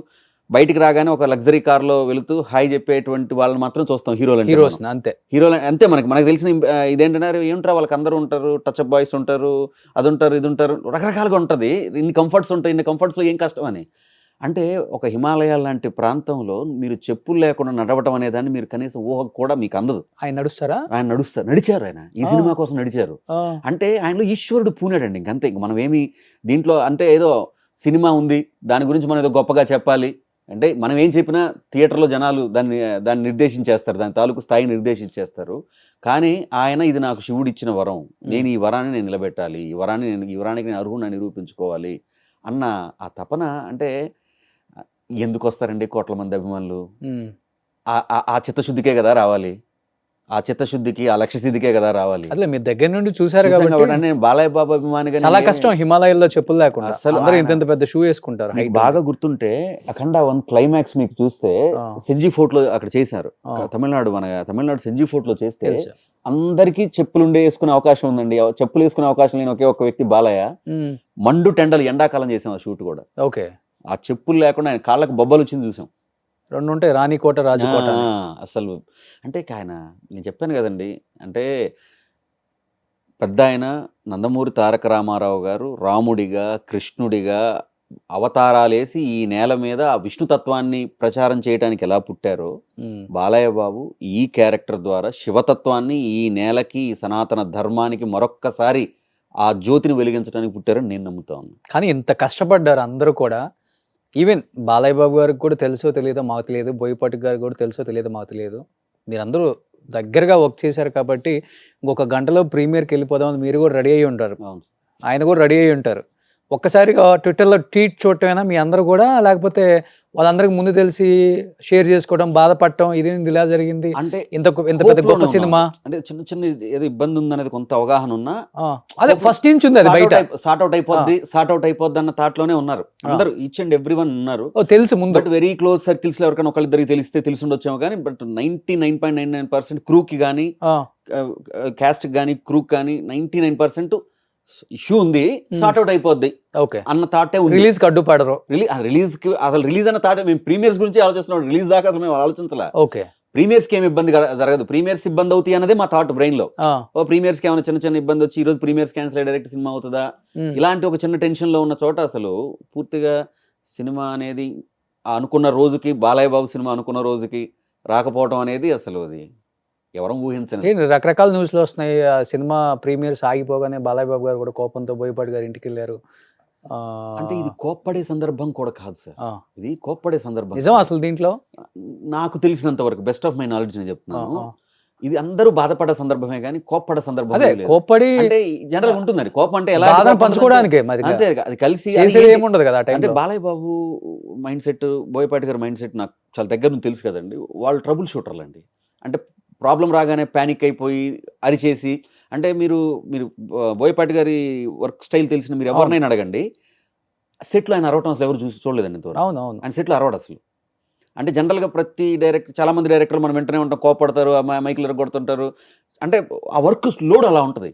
బయటికి రాగానే ఒక లగ్జరీ కార్లో వెళుతూ హాయ్ చెప్పేటువంటి వాళ్ళని మాత్రం చూస్తాం, హీరోలు అంతే. మనకు తెలిసిన ఇదేంటన్నారు, ఏమిట్రా వాళ్ళకి అందరూ ఉంటారు, టచ్ అప్ బాయ్స్ ఉంటారు, అది ఉంటారు, ఇది ఉంటారు, రకరకాలుగా ఉంటుంది, ఇన్ని కంఫర్ట్స్ ఉంటాయి, ఇన్ని కంఫర్ట్స్లో ఏం కష్టం అని. అంటే ఒక హిమాలయాల లాంటి ప్రాంతంలో మీరు చెప్పులు లేకుండా నడవటం అనేదాన్ని మీరు కనీసం ఊహ కూడా మీకు అందదు. ఆయన నడిచారు, ఆయన ఈ సినిమా కోసం నడిచారు. అంటే ఆయనలో ఈశ్వరుడు పూనాడండి, ఇంకంతే. ఇంక మనం ఏమి దీంట్లో అంటే ఏదో సినిమా ఉంది దాని గురించి మనం ఏదో గొప్పగా చెప్పాలి అంటే, మనం ఏం చెప్పినా థియేటర్లో జనాలు దాన్ని నిర్దేశించేస్తారు, దాని తాలూకు స్థాయి నిర్దేశించేస్తారు. కానీ ఆయన ఇది నాకు శివుడు ఇచ్చిన వరం, నేను ఈ వరాన్ని నేను నిలబెట్టాలి, ఈ వరానికి నేను అర్హుని నిరూపించుకోవాలి అన్న ఆ తపన. అంటే ఎందుకు వస్తారండి కోట్ల మంది అభిమానులు, ఆ చిత్తశుద్ధికే కదా రావాలి, ఆ చిత్తశుద్ధికి ఆ లక్ష్య సిద్ధికే కదా రావాలి. అట్లా మీ దగ్గర నుండి చూసారు కాబట్టి నేను బాలయ్య బాబు అభిమానిగా. చాలా కష్టం హిమాలయాల్లో చెప్పులు లేకుండా, అసలు ఇంత పెద్ద షూ వేసుకుంటారు. బాగా గుర్తుంటే అఖండ 1 క్లైమాక్స్ మీకు చూస్తే సెంజీ ఫోర్ట్ లో అక్కడ చేశారు, తమిళనాడు సెంజీ ఫోర్ట్ లో చేస్తే అందరికీ చెప్పులు వేసుకునే అవకాశం ఉందండి. చెప్పులు వేసుకునే అవకాశం లేని ఒకే ఒక వ్యక్తి బాలయ్య. మండు టెండలు ఎండాకాలం చేసాం ఆ షూట్ కూడా. ఓకే, ఆ చెప్పులు లేకుండా ఆయన కాళ్ళకు బొబ్బలు వచ్చింది చూసాం. 2 ఉంటాయి, రాణికోట, రాజకోట. అసలు అంటే ఆయన, నేను చెప్పాను కదండి, అంటే పెద్ద ఆయన నందమూరి తారక రామారావు గారు రాముడిగా కృష్ణుడిగా అవతారాలేసి ఈ నేల మీద ఆ విష్ణుతత్వాన్ని ప్రచారం చేయడానికి ఎలా పుట్టారో, బాలయ్య బాబు ఈ క్యారెక్టర్ ద్వారా శివతత్వాన్ని ఈ నేలకి, సనాతన ధర్మానికి మరొక్కసారి ఆ జ్యోతిని వెలిగించడానికి పుట్టారని నేను నమ్ముతాను. కానీ ఇంత కష్టపడ్డారు అందరూ కూడా. ఈవెన్ బాలయ్య బాబు గారికి కూడా తెలుసో తెలియదో మాకు తెలియదు, బోయపాటి గారికి కూడా తెలుసో తెలియదో మాకు తెలియదు. మీరందరూ దగ్గరగా వర్క్ చేశారు కాబట్టి ఇంకొక గంటలో ప్రీమియర్కి వెళ్ళిపోదామని మీరు కూడా రెడీ అయ్యి ఉంటారు, ఆయన కూడా రెడీ అయ్యి ఉంటారు. ఒక్కసారిగా ట్విట్టర్లో ట్వీట్ చూడటమేనా మీ అందరూ కూడా, లేకపోతే వాళ్ళందరికి ముందు తెలిసి షేర్ చేసుకోవడం, బాధపడటం, ఇది ఇలా జరిగింది అంటే ఇంత పెద్ద గొప్ప సినిమా అంటే చిన్న ఏదో ఇబ్బంది ఉందనేది కొంత అవగాహన ఉన్నా, అదే ఫస్ట్ నుంచి ఉంది, అది బయట సార్ట్ అవుట్ అయిపోద్ది అన్న థాట్ లోనే ఉన్నారు అందరూ, ఈచ్ అండ్ ఎవ్రీ వన్ ఉన్నారు. తెలుసు ముందు, బట్ వెరీ క్లోజ్ సర్కిల్స్ లో ఎవరికైనా ఒకళ్ళిద్దరికి తెలిసి ఉండొచ్చేమో కానీ, బట్ 99.99% క్రూకి కానీ, క్యాస్ట్ కానీ, క్రూక్ కానీ 99% ఇష్యూ ఉంది, సార్ట్ అవుట్ అయిపోద్ది అన్న థాటే ఉంది. రిలీజ్ కి అడ్డుపడరు, రిలీజ్ అన్న థాట్. మేము ప్రీమియర్స్ గురించి ఆలోచిస్తున్నాం, రిలీజ్ దాకా అసలు మేము ఆలోచించలే. ఓకే, ప్రీమియర్స్ కి ఏమి ఇబ్బంది జరగదు, ప్రీమియర్స్ ఇబ్బంది అవుతాయి అన్నదే మా థాట్ బ్రెయిన్ లో. ప్రీమియర్స్ కి ఏమైనా చిన్న ఇబ్బంది వచ్చి ఈ రోజు ప్రీమియర్స్ క్యాన్సిల్ డైరెక్ట్ సినిమా అవుతుందా, ఇలాంటి ఒక చిన్న టెన్షన్ లో ఉన్న చోట అసలు పూర్తిగా సినిమా అనేది అనుకున్న రోజుకి, బాలయ్య బాబు సినిమా అనుకున్న రోజుకి రాకపోవడం అనేది అసలు అది ఎవరం ఊహించండి. రకరకాల న్యూస్లు వస్తున్నాయి. సినిమా ప్రీమియర్స్ ఆగిపోగానే బాలయ్య బాబు గారు కూడా కోపంతో బోయపాటి గారు ఇంటికి వెళ్ళారు, అంటే ఇది కోప్పడే సందర్భం కూడా కాదు సార్, ఇది కోప్పడే సందర్భం నిజం అసలు దీంట్లో నాకు తెలిసినంత వరకు బెస్ట్ ఆఫ్ మై నాలెడ్జ్ నేను చెప్తున్నాను. ఇది అందరూ బాధపడే సందర్భమే కానీ కోప్పడే సందర్భం అదే లేదు. కోప్పడి అంటే జనరల్ ఉంటుందండి కోపం అంటే ఎలా బాధను పంచుకోవడానికే మరి అంతే, అది కలిసి చేసేది ఏముండదు కదా ఆ అంటే టైంలో. బాలయ్య బాబు మైండ్ సెట్, బోయపాటి గారి మైండ్ సెట్ నాకు చాలా దగ్గర నుంచి తెలుసు కదండి. వాళ్ళు ట్రబుల్ షూటర్లు అండి. అంటే ప్రాబ్లం రాగానే ప్యానిక్ అయిపోయి అరిచేసి, అంటే మీరు బోయపాటి గారి వర్క్ స్టైల్ తెలిసిన మీరు ఎవరినైనా అడగండి, సెట్లో ఆయన అరవటం అసలు ఎవరు చూడలేదండి ఇంతవరకు. అవునవును. ఆయన సెట్లో అరవడు అసలు. అంటే జనరల్గా ప్రతి చాలా మంది డైరెక్టర్లు మనం వెంటనే ఉంటాం, కోపడతారు, మైకులు కొడుతుంటారు. అంటే ఆ వర్క్ లోడ్ అలా ఉంటుంది.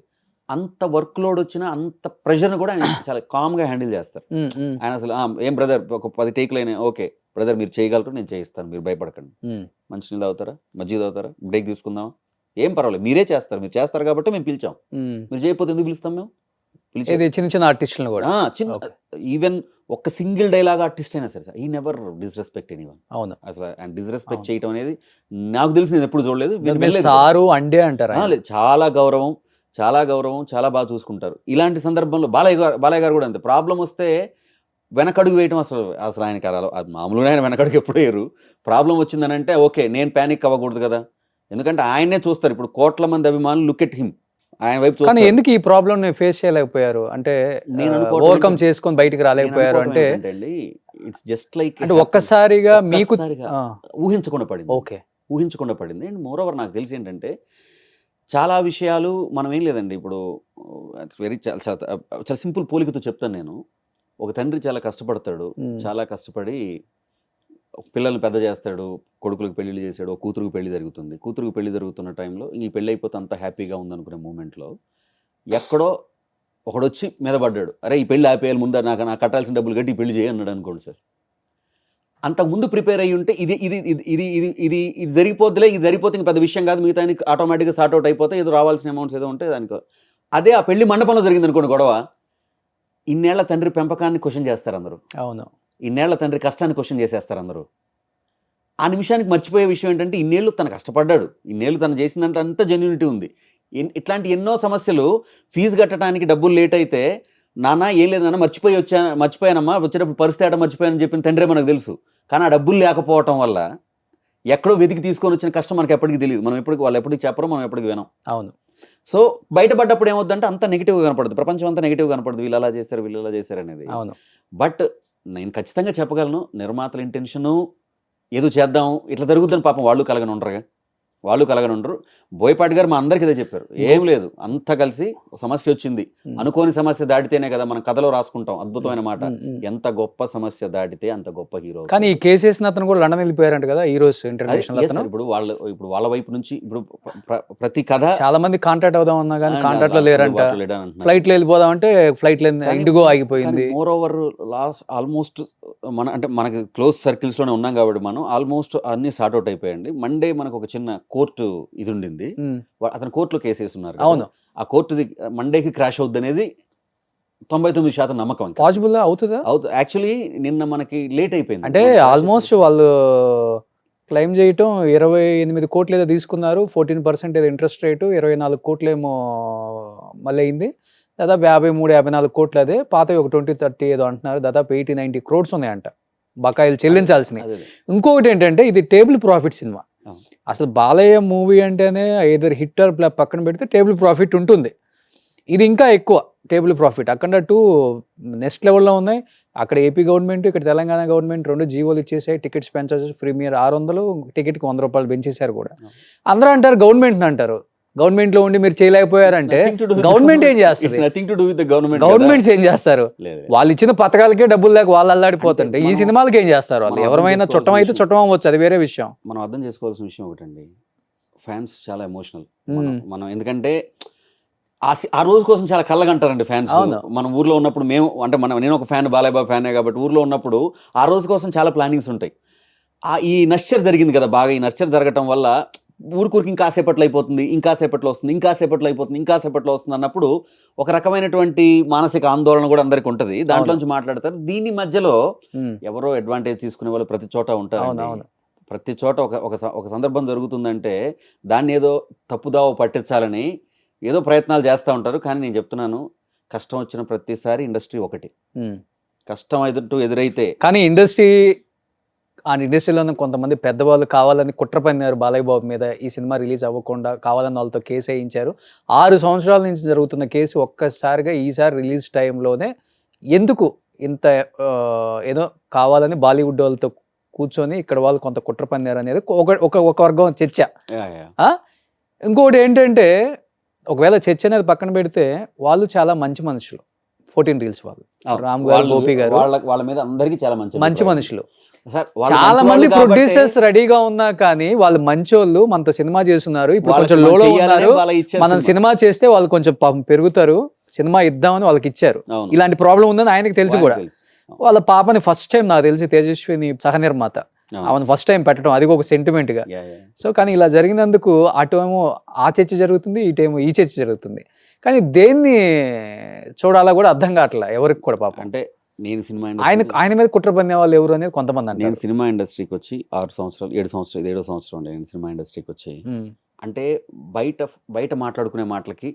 అంత వర్క్ లోడ్ వచ్చినా అంత ప్రెషర్ని కూడా ఆయన చాలా కామ్గా హ్యాండిల్ చేస్తారు. ఆయన అసలు ఏం బ్రదర్ ఒక 10 టేకులు అయినా ఓకే బ్రదర్ మీరు చేయగలరు, నేను చేయిస్తాను, మీరు భయపడకండి. మంచినీళ్ళు తాగుతారా, మజ్జిగ తాగుతారా, బ్రేక్ తీసుకుందామా, ఏం పర్వాలేదు, మీరే చేస్తారు, మీరు చేస్తారు కాబట్టి మేము పిలిచాం, మీరు చేయకపోతే ఎందుకు పిలుస్తాం మేము. చిన్న చిన్న ఆర్టిస్టులను కూడా ఈవెన్ ఒక సింగిల్ డైలాగ్ ఆర్టిస్ట్ అయినా సరే ఈ నెవర్ డిస్రెస్పెక్ట్ ఎనీవన్. అవును, అసలు అండ్ డిస్రెస్పెక్ట్ చేయడం అనేది నాకు తెలిసి నేను ఎప్పుడు చూడలేదు. సారు అండే అంటారా? చాలా గౌరవం, చాలా గౌరవం, చాలా బాగా చూసుకుంటారు. ఇలాంటి సందర్భంలో బాలయ్య గారు కూడా అంతే. ప్రాబ్లం వస్తే వెనకడుగు వేయటం అసలు ఆయనకి మామూలుగా ఆయన వెనకడుగు ఎప్పుడు వేయరు. ప్రాబ్లం వచ్చిందని అంటే ఓకే నేను ప్యానిక్ అవ్వకూడదు కదా, ఎందుకంటే ఆయనే చూస్తారు. ఇప్పుడు కోట్ల మంది అభిమానులు లుక్ ఎట్ హిమ్, ఆయన వైపు చూస్తారు. కానీ ఎందుకు ఈ ప్రాబ్లం ఫేస్ చేయలేకపోయారు అంటే, నేను ఓవర్కమ్ చేసుకొని బయటికి రాలేకపోయారు అంటే ఇట్స్ జస్ట్ లైక్ అంటే ఒక్కసారిగా మీకు ఊహించకుండా పడింది. ఓకే, ఊహించకుండా పడింది. అండ్ మోర్ ఓవర్ నాకు తెలిసి ఏంటంటే చాలా విషయాలు మనం ఏం లేదండి, ఇప్పుడు చాలా సింపుల్ పోలికతో చెప్తాను నేను. ఒక తండ్రి చాలా కష్టపడతాడు, చాలా కష్టపడి పిల్లల్ని పెద్ద చేస్తాడు, కొడుకులకు పెళ్లిళ్ళు చేశాడు, కూతురుకు పెళ్లి జరుగుతుంది. కూతురుకు పెళ్లి జరుగుతున్న టైంలో ఈ పెళ్ళి అయిపోతే అంత హ్యాపీగా ఉందనుకునే మూమెంట్లో ఎక్కడో ఒకడొచ్చి మీద పడ్డాడు, అరే ఈ పెళ్లి ఆపేయాలి ముందు, నాకు కట్టాల్సిన డబ్బులు కట్టి ఈ పెళ్లి చేయి అన్నాడు అనుకోండి సార్. అంతకుముందు ప్రిపేర్ అయ్యి ఉంటే ఇది ఇది ఇది ఇది ఇది ఇది ఇది జరిగిపోద్దులే, ఇది జరిగిపోతే ఇంక పెద్ద విషయం కాదు, మిగతా ఆటోమేటిక్గా సార్ట్ అవుట్ అయిపోతే ఏదో రావాల్సిన అమౌంట్స్ ఏదో ఉంటే దానికి. అదే ఆ పెళ్లి మండపంలో జరిగింది అనుకోండి గొడవ, ఇన్నేళ్ల తండ్రి పెంపకాన్ని క్వశ్చన్ చేస్తారు అందరూ. అవును, ఇన్నేళ్ల తండ్రి కష్టాన్ని క్వశ్చన్ చేసేస్తారు అందరూ. ఆ నిమిషానికి మర్చిపోయే విషయం ఏంటంటే ఇన్నేళ్ళు తను కష్టపడ్డాడు, ఇన్నేళ్ళు తను చేసిందంటే అంత జెన్యూనిటీ ఉంది. ఇట్లాంటి ఎన్నో సమస్యలు, ఫీజు కట్టడానికి డబ్బులు లేట్ అయితే నాన్న ఏం లేదు నాన్న మర్చిపోయానమ్మా వచ్చేటప్పుడు పరిస్థితి మర్చిపోయానని చెప్పిన తండ్రే మనకు తెలుసు. కానీ ఆ డబ్బులు లేకపోవటం వల్ల ఎక్కడో వెతికి తీసుకొని వచ్చిన కష్టం మనకి ఎప్పటికీ తెలియదు. మనం వాళ్ళు ఎప్పటికి చెప్పరు, మనం ఎప్పటికి వినం. అవును. సో బయటపడ్డప్పుడు ఏమవుతుందంటే అంత నెగిటివ్గా కనపడుతుంది, ప్రపంచం అంతా నెగిటివ్గా కనపడుతుంది, వీళ్ళు అలా చేశారు వీళ్ళు ఇలా చేశారు అనేది. అవును. బట్ నేను ఖచ్చితంగా చెప్పగలను, నిర్మాతల ఇంటెన్షను ఏదో చేద్దాం ఇట్లా జరుగుద్దని పాపం వాళ్ళు కలగనుండరు. బోయపాటి గారు మా అందరికీ ఇదే చెప్పారు, ఏం లేదు అంతా కలిసి సమస్య వచ్చింది, అనుకోని సమస్య దాటితేనే కదా మనం కథలో రాసుకుంటాం. అద్భుతమైన మాట, ఎంత గొప్ప సమస్య దాటితే అంత గొప్ప హీరో. కానీ ఈ కేసు వేసిన అతను కూడా లండన్ వెళ్ళిపోయారంట కదా హీరోస్ ఇంటర్నేషనల్. ఇప్పుడు వాళ్ళ వైపు నుంచి ఇప్పుడు ప్రతి కథ చాలా మంది కాంటాక్ట్ అవుదాం అన్నా కానీ కాంటాక్ట్ లో లేరంట. ఫ్లైట్ లో వెళ్ళిపోదాం అంటే ఫ్లైట్ లో ఇండిగో ఆగిపోయింది. మోర్ ఓవర్ లాస్ట్ ఆల్మోస్ట్ మనకి క్లోజ్ సర్కిల్స్ లోనే ఉన్నాం కాబట్టి మనం ఆల్మోస్ట్ అన్ని సార్ట్ అవుట్ అయిపోయాయండి. మండే మనకు ఒక చిన్న కోర్టు ఇది ఉండింది, అతను కోర్టులో కేసు వేస్తున్నారు. అవును, ఆ కోర్టుది మండేకి క్రాష్ అవుద్ది అనేది 99% నమ్మకం. పాసిబుల్ అవుతుందా? యాక్చువల్లీ నిన్న మనకి లేట్ అయిపోయింది. అంటే ఆల్మోస్ట్ వాళ్ళు క్లెయిమ్ చేయటం 28 కోట్లు ఏదో తీసుకున్నారు, 14% ఏదో ఇంట్రెస్ట్ రేటు, 24 కోట్లు ఏమో మళ్ళీ అయింది. దాదాపు 53-54 కోట్లు. అదే పాత ఒక 20-30 ఏదో అంటున్నారు. దాదాపు 80-90 crores ఉన్నాయంట బకాయిలు చెల్లించాల్సినవి. ఇంకొకటి ఏంటంటే ఇది టేబుల్ ప్రాఫిట్ సినిమా. అసలు బాలయ్య మూవీ అంటేనే ఏదో హిట్ ఆర్ పక్కన పెడితే టేబుల్ ప్రాఫిట్ ఉంటుంది. ఇది ఇంకా ఎక్కువ టేబుల్ ప్రాఫిట్. అక్కడ 2 నెక్స్ట్ లెవెల్లో ఉన్నాయి. అక్కడ ఏపీ గవర్నమెంట్, ఇక్కడ తెలంగాణ గవర్నమెంట్ 2 జీవోలు ఇచ్చేసాయి. టికెట్స్ పెంచవచ్చు, ప్రీమియర్ 600, టికెట్కి 100 రూపాయలు పెంచేశారు కూడా. అందరూ అంటారు గవర్నమెంట్ అంటారు, గవర్నమెంట్ లో ఉండి మీరు చేయలేకపోయారంటే గవర్నమెంట్ ఏం చేస్తుంది? గవర్నమెంట్స్ ఏం చేస్తారు? వాళ్ళు ఇచ్చిన పథకాలకే డబ్బులు లేక వాళ్ళు అల్లాడిపోతుంటే ఈ సినిమాలకి ఏం చేస్తారు వాళ్ళు? ఎవరైనా చుట్టం అయితే చుట్టం అవ్వచ్చు, అది వేరే విషయం. మనం అర్థం చేసుకోవాల్సిన విషయం ఒకటండి, ఫ్యాన్స్ చాలా ఎమోషనల్. మనం ఎందుకంటే ఆ రోజు కోసం చాలా కళ్ళగంటారండి ఫ్యాన్స్. మనం ఊర్లో ఉన్నప్పుడు నేను ఒక ఫ్యాన్, బాలయ్య బాబు ఫ్యానే కాబట్టి ఊర్లో ఉన్నప్పుడు ఆ రోజు కోసం చాలా ప్లానింగ్స్ ఉంటాయి. ఈ నర్చర్ జరిగింది కదా బాగా, ఈ నర్చర్ జరగటం వల్ల ఊరికి ఇంకాసేపట్లో అయిపోతుంది, ఇంకాసేపట్లో వస్తుంది అన్నప్పుడు ఒక రకమైనటువంటి మానసిక ఆందోళన కూడా అందరికి ఉంటుంది. దాంట్లోంచి మాట్లాడతారు. దీని మధ్యలో ఎవరో అడ్వాంటేజ్ తీసుకునే వాళ్ళు ప్రతి చోట ఉంటారు. ప్రతి చోట ఒక సందర్భం జరుగుతుందంటే దాన్ని ఏదో తప్పుదావ పట్టించాలని ఏదో ప్రయత్నాలు చేస్తూ ఉంటారు. కానీ నేను చెప్తున్నాను, కష్టం వచ్చిన ప్రతిసారి ఇండస్ట్రీ ఒకటి, కష్టం ఎదురైతే కానీ ఆ ఇండస్ట్రీలో కొంతమంది పెద్దవాళ్ళు కావాలని కుట్ర పన్నారు బాలయ్య బాబు మీద. ఈ సినిమా రిలీజ్ అవ్వకుండా కావాలని వాళ్ళతో కేసు వేయించారు. 6 సంవత్సరాల నుంచి జరుగుతున్న కేసు ఒక్కసారిగా ఈసారి రిలీజ్ టైంలోనే ఎందుకు ఇంత ఏదో కావాలని బాలీవుడ్ వాళ్ళతో కూర్చొని ఇక్కడ వాళ్ళు కొంత కుట్ర పన్నారు అనేది ఒక వర్గం చర్చ. ఇంకోటి ఏంటంటే ఒకవేళ చర్చ అనేది పక్కన పెడితే వాళ్ళు చాలా మంచి మనుషులు. 14 రీల్స్ వాళ్ళు, రామ్ గారు, గోపి గారు, వాళ్ళ మీద అందరికీ చాలా మంచి మనుషులు. చాలా మంది ప్రొడ్యూసర్స్ రెడీగా ఉన్నా కానీ వాళ్ళు మంచోళ్ళు, మనతో సినిమా చేస్తున్నారు, ఇప్పుడు కొంచెం లోలో ఉన్నారు, మనం సినిమా చేస్తే వాళ్ళు కొంచెం పెరుగుతారు, సినిమా ఇద్దామని వాళ్ళకి ఇచ్చారు. ఇలాంటి ప్రాబ్లం ఉందని ఆయనకి తెలుసు కూడా. వాళ్ళ పాపని ఫస్ట్ టైం నాకు తెలిసి తేజస్విని సహ నిర్మాత ఆమెను ఫస్ట్ టైం పెట్టడం, అది ఒక సెంటిమెంట్ గా. సో కానీ ఇలా జరిగినందుకు అటేమో ఆ చర్చ జరుగుతుంది, ఇటేమో ఈ చర్చ జరుగుతుంది. కానీ దేన్ని చూడాలా కూడా అర్థం కావట్లే ఎవరికి కూడా పాపం. అంటే నేను సినిమా ఆయన మీద కుట్ర పన్నే వాళ్ళు ఎవరు అనేది కొంతమంది అంటే. నేను సినిమా ఇండస్ట్రీకి వచ్చి 7 సంవత్సరాలు 7వ సంవత్సరం నేను సినిమా ఇండస్ట్రీకి వచ్చి, అంటే బయట మాట్లాడుకునే మాటలకి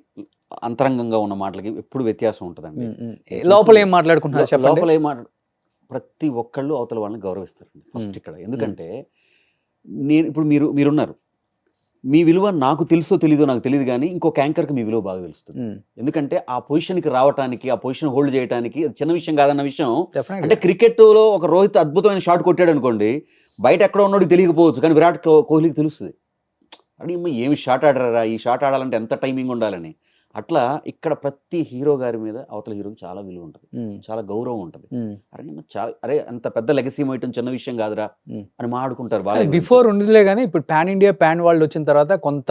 అంతరంగంగా ఉన్న మాటలకి ఎప్పుడు వ్యత్యాసం ఉంటుందండి. లోపల ఏం మాట్లాడుకుంటున్నారు, లోపల ప్రతి ఒక్కళ్ళు అవతల వాళ్ళని గౌరవిస్తారండి ఫస్ట్ ఇక్కడ. ఎందుకంటే నేను ఇప్పుడు మీరున్నారు, మీ విలువ నాకు తెలుసో తెలీదో నాకు తెలియదు, కానీ ఇంకొక యాంకర్కి మీ విలువ బాగా తెలుస్తుంది. ఎందుకంటే ఆ పొజిషన్కి రావడానికి, ఆ పొజిషన్ హోల్డ్ చేయడానికి అది చిన్న విషయం కాదన్న విషయం. అంటే క్రికెట్లో ఒక రోహిత్ అద్భుతమైన షాట్ కొట్టాడు అనుకోండి, బయట ఎక్కడ ఉన్నోడికి తెలియకపోవచ్చు, కానీ విరాట్ కోహ్లీకి తెలుస్తుంది. అడి ఏమి షాట్ ఆడరా, ఈ షాట్ ఆడాలంటే ఎంత టైమింగ్ ఉండాలని. అట్లా ఇక్కడ ప్రతి హీరో గారి మీద అవతల హీరోకి చాలా విలువ ఉంటుంది, చాలా గౌరవం ఉంటుంది. అరే అంత పెద్ద లెగసీ మోయటం చిన్న విషయం కాదురా అని మాట్లాడుకుంటారు. బిఫోర్ ఉండదులే కానీ ఇప్పుడు పాన్ ఇండియా పాన్ వరల్డ్ వచ్చిన తర్వాత కొంత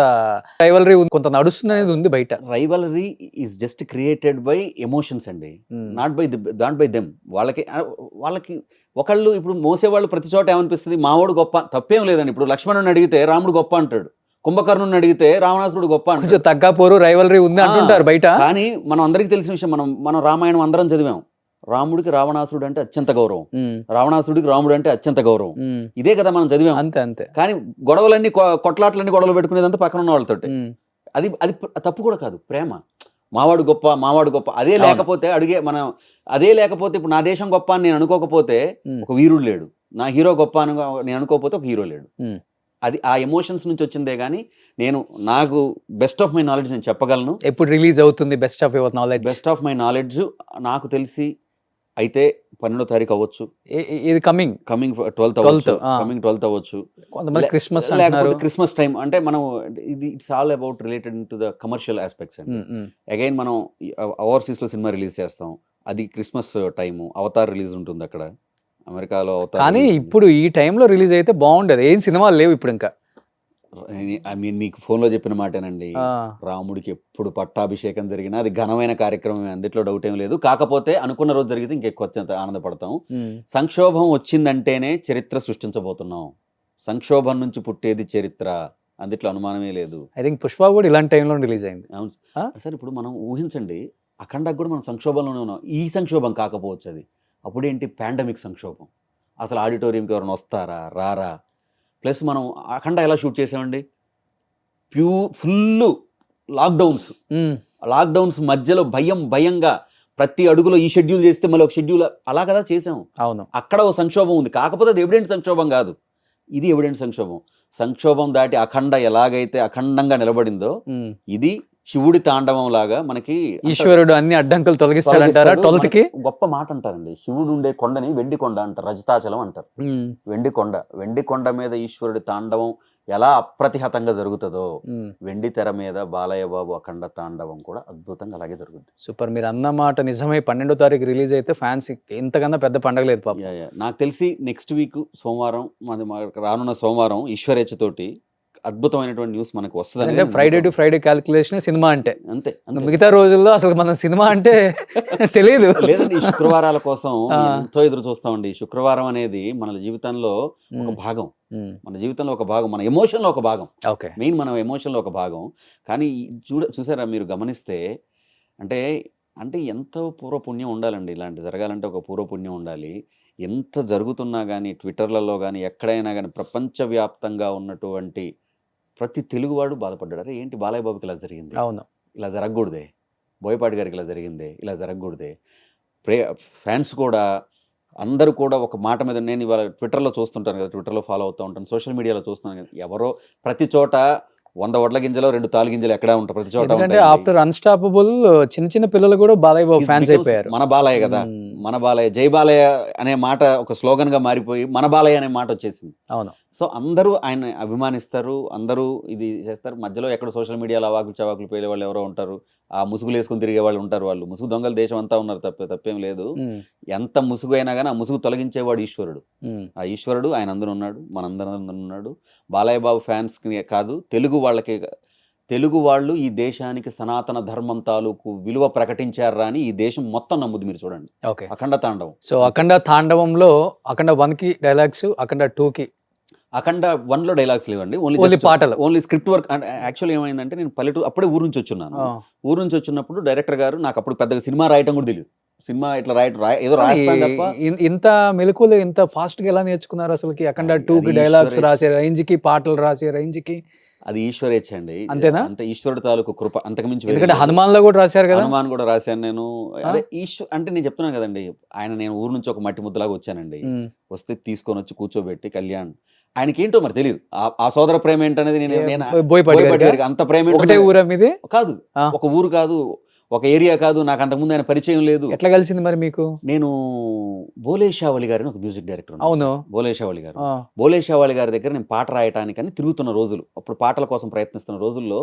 రైవలరీ కొంత నడుస్తుంది అనేది ఉంది బయట. Rivalry is just created by emotions అండి, నాట్ బై దెమ్. వాళ్ళకి ఒకళ్ళు ఇప్పుడు మోసేవాళ్ళు ప్రతి చోట ఏమనిపిస్తుంది, మావాడు గొప్ప, తప్పేం లేదండి. ఇప్పుడు లక్ష్మణుని అడిగితే రాముడు గొప్ప అంటాడు, కుంభకర్ణుని అడిగితే రావణాసురుడు గొప్ప అంటాడు. తగ్గపోరు రైవలరీ ఉంది అంటుంటారు బయట. కానీ మనం అందరికీ తెలిసిన విషయం, మనం రామాయణం అందరం చదివాం. రాముడికి రావణాసురుడు అంటే అత్యంత గౌరవం, రావణాసురుడికి రాముడు అంటే అత్యంత గౌరవం. ఇదే కదా మనం చదివాం. అంతే. కానీ గొడవలన్నీ కొట్లాట్లన్నీ గొడవలు పెట్టుకునేదంతా పక్కన ఉన్న వాళ్ళతో. అది తప్పు కూడా కాదు, ప్రేమ. మావాడు గొప్ప అదే లేకపోతే అదే లేకపోతే ఇప్పుడు నా దేశం గొప్ప అని నేను అనుకోకపోతే ఒక వీరుడు లేడు, నా హీరో గొప్ప అని నేను అనుకోకపోతే ఒక హీరో లేడు. అది ఆ ఎమోషన్స్ నుంచి వచ్చిందే. కానీ నాకు బెస్ట్ ఆఫ్ మై నాలెడ్జ్ నేను చెప్పగలను. ఎప్పుడు రిలీజ్ అవుతుంది best of your knowledge? Best of my knowledge నాకు తెలిసి అయితే 12వ తారీఖు అవ్వచ్చు, ఇది కమింగ్ 12th అవ్వచ్చు, లేకపోతే క్రిస్మస్ టైం. అంటే మనం it's all about related to the commercial aspects అండి. అగైన్ మనం ఓవర్సీస్ లో సినిమా రిలీజ్ చేస్తాం, అది క్రిస్మస్ టైము. అవతార్ రిలీజ్ ఉంటుంది అక్కడ అమెరికాలో. కానీ ఇప్పుడు ఈ టైంలో రిలీజ్ అయితే బాగుండేది. ఏం సినిమాలు లేవు ఇప్పుడు ఇంకా. మీకు ఫోన్లో చెప్పిన మాటేనండి, రాముడికి ఎప్పుడు పట్టాభిషేకం జరిగినా అది ఘనమైన కార్యక్రమం, అందులో డౌట్ ఏం లేదు. కాకపోతే అనుకున్న రోజు జరిగితే ఇంకెక్కువ ఆనందపడతాం. సంక్షోభం వచ్చిందంటేనే చరిత్ర సృష్టించబోతున్నాం, సంక్షోభం నుంచి పుట్టేది చరిత్ర, అందులో అనుమానమే లేదు. ఐ థింక్ పుష్ప కూడా ఇలాంటి టైంలో రిలీజ్ అయింది. అవును సార్. ఇప్పుడు మనం ఊహించండి, అఖండకు కూడా మనం సంక్షోభంలోనే ఉన్నాం. ఈ సంక్షోభం కాకపోవచ్చు, అది అప్పుడేంటి పాండమిక్ సంక్షోభం. అసలు ఆడిటోరియంకి ఎవరైనా వస్తారా రారా. ప్లస్ మనం అఖండ ఎలా షూట్ చేసామండి, ఫుల్ లాక్డౌన్స్ మధ్యలో భయంగా ప్రతి అడుగులో ఈ షెడ్యూల్ చేస్తే మళ్ళీ ఒక షెడ్యూల్ అలా కదా చేసాము. అవును, అక్కడ ఒక సంక్షోభం ఉంది, కాకపోతే అది ఎవిడెంట్ సంక్షోభం కాదు, ఇది ఎవిడెంట్ సంక్షోభం దాటి అఖండ ఎలాగైతే అఖండంగా నిలబడిందో, ఇది శివుడి తాండవం లాగా మనకి ఈశ్వరుడు అన్ని అడ్డంకులు తొలగిస్తాడంటారా 12th కి? గొప్ప మాట అంటారండి, శివుడు ఉండే కొండని వెండి కొండ అంటారు, రజతాచలం అంటారు. వెండి కొండ మీద ఈశ్వరుడి తాండవం ఎలా అప్రతిహతంగా జరుగుతుందో, వెండి తెర మీద బాలయ్య బాబు అఖండ తాండవం కూడా అద్భుతంగా అలాగే జరుగుతుంది. సూపర్. మీరు అన్న మాట నిజమై 12వ తారీఖు రిలీజ్ అయితే ఫ్యాన్స్ ఇంతకన్నా పెద్ద పండగ లేదు పాపం. నాకు తెలిసి నెక్స్ట్ వీక్ సోమవారం, రానున్న సోమవారం ఈశ్వరేచ్ఛ తోటి అద్భుతమైనటువంటి న్యూస్ మనకు వస్తుంది. Friday to Friday calculation cinema అంటే అంతే. మిగతా రోజుల్లో అసలు మనం సినిమా అంటే తెలియదు. లేదండి, శుక్రవారాల కోసం ఎంతో ఎదురు చూస్తామండి. శుక్రవారం అనేది మన జీవితంలో ఒక భాగం, మన జీవితంలో ఒక భాగం, మన ఎమోషన్లో ఒక భాగం. మెయిన్ మన ఎమోషన్లో ఒక భాగం. కానీ చూసారా మీరు గమనిస్తే, అంటే ఎంతో పూర్వపుణ్యం ఉండాలండి ఇలాంటి జరగాలంటే. ఒక పూర్వపుణ్యం ఉండాలి. ఎంత జరుగుతున్నా కానీ ట్విట్టర్లలో కానీ ఎక్కడైనా కానీ ప్రపంచవ్యాప్తంగా ఉన్నటువంటి ప్రతి తెలుగువాడు బాధపడ్డాడు. అరే ఏంటి బాలయ్య బాబుకి ఇలా జరిగింది, అవును, ఇలా జరగకూడదే, బోయపాటి గారికి ఇలా జరిగిందే, ఇలా జరగకూడదే. ఫ్యాన్స్ కూడా అందరూ కూడా ఒక మాట మీద, నేను ఇవాళ ట్విట్టర్లో చూస్తుంటాను కదా, ట్విట్టర్లో ఫాలో అవుతూ ఉంటాను, సోషల్ మీడియాలో చూస్తున్నాను కదా, ఎవరో ప్రతి చోట 100 వడ్ల గింజలో 2 తాలు గింజలు ఎక్కడా ఉంటాయి, ప్రతి చోట ఎందుకంటే ఉంటాయి. ఆఫ్టర్ అన్స్టాపబుల్ చిన్న చిన్న పిల్లలు కూడా బాలయ్య బాబు ఫ్యాన్స్ అయిపోయారు. మన బాలయ్య కదా, మన బాలయ్య, జై బాలయ్య అనే మాట ఒక స్లోగన్ గా మారిపోయి మన బాలయ్య అనే మాట వచ్చేసింది. అవును. సో అందరూ ఆయన అభిమానిస్తారు, అందరూ ఇది చేస్తారు. మధ్యలో ఎక్కడ సోషల్ మీడియాలో అవాకులు చవాకులు పేలే వాళ్ళు ఎవరో ఉంటారు, ఆ ముసుగులు వేసుకుని తిరిగే వాళ్ళు ఉంటారు. వాళ్ళు ముసుగు దొంగలు దేశం అంతా ఉన్నారు, తప్పేం లేదు. ఎంత ముసుగు అయినా కానీ ఆ ముసుగు తొలగించేవాడు ఈశ్వరుడు. ఆ ఈశ్వరుడు ఆయన అందరూ ఉన్నాడు, మనందరం ఉన్నాడు. బాలయ్య బాబు ఫ్యాన్స్ కాదు, తెలుగు వాళ్ళు ఈ దేశానికి సనాతన ధర్మం తాలూకు విలువ ప్రకటించారా అని ఈ దేశం మొత్తం నమ్ముద్ది. మీరు చూడండి, అఖండ తాండవం. సో అఖండ తాండవంలో అఖండ 1కి డైలాగ్స్, అఖండ 2కి అఖండ 1లో డైలాగ్స్ లేవండి, ఓన్లీ పాటలు, ఓన్లీ స్క్రిప్ట్ వర్క్. యాక్చువల్లీ ఏమైందంటే, నేను పల్లెటూరు అప్పుడే ఊరు నుంచి వచ్చున్నాను. ఊరు నుంచి వచ్చినప్పుడు డైరెక్టర్ గారు, నాకు అప్పుడు పెద్దగా సినిమా రాయటం కూడా తెలియదు, సినిమా ఇట్లా ఏదో రాస్తాను తప్ప. ఇంత మెలకువలు ఇంత ఫాస్ట్ గా ఎలా నేర్చుకున్నారు అసలుకి? అఖండ 2కి డైలాగ్స్ రాసే రేంజ్ కి, పాటలు రాసే రేంజ్ కి అది ఈశ్వరేచ్ఛ అండి. అంతేనా? అంతే, ఈశ్వరుడు తాలూకు కృప, అంతకుమించి. ఎందుకంటే హనుమాన్ లో కూడా రాశారు కదా. హనుమాన్ కూడా రాశాను నేను. అదే అంటే నేను చెప్తున్నాను కదండి, ఆయన, నేను ఊరు నుంచి ఒక మట్టి ముద్దలాగా వచ్చానండి. వస్తే తీసుకొని వచ్చి కూర్చోబెట్టి కళ్యాణ్, ఆయనకి ఏంటో మరి తెలియదు ఆ సోదర ప్రేమ ఏంటనేది. నేను బోయపాటి గారికి అంత ప్రేమ ఒకటే ఊరా మీది? కాదు, ఒక ఊరు కాదు, ఒక ఏరియా కాదు, నాకు అంతకుముందు ఆయన పరిచయం లేదు. ఎట్లా కలిసింది మరి మీకు? నేను బోలేషావళి గారిని ఒక మ్యూజిక్ డైరెక్టర్. అవును, బోలేషావళి గారు. బోలేషావళి గారి దగ్గర నేను పాట రాయటానికని తిరుగుతున్న రోజులు, అప్పుడు పాటల కోసం ప్రయత్నిస్తున్న రోజుల్లో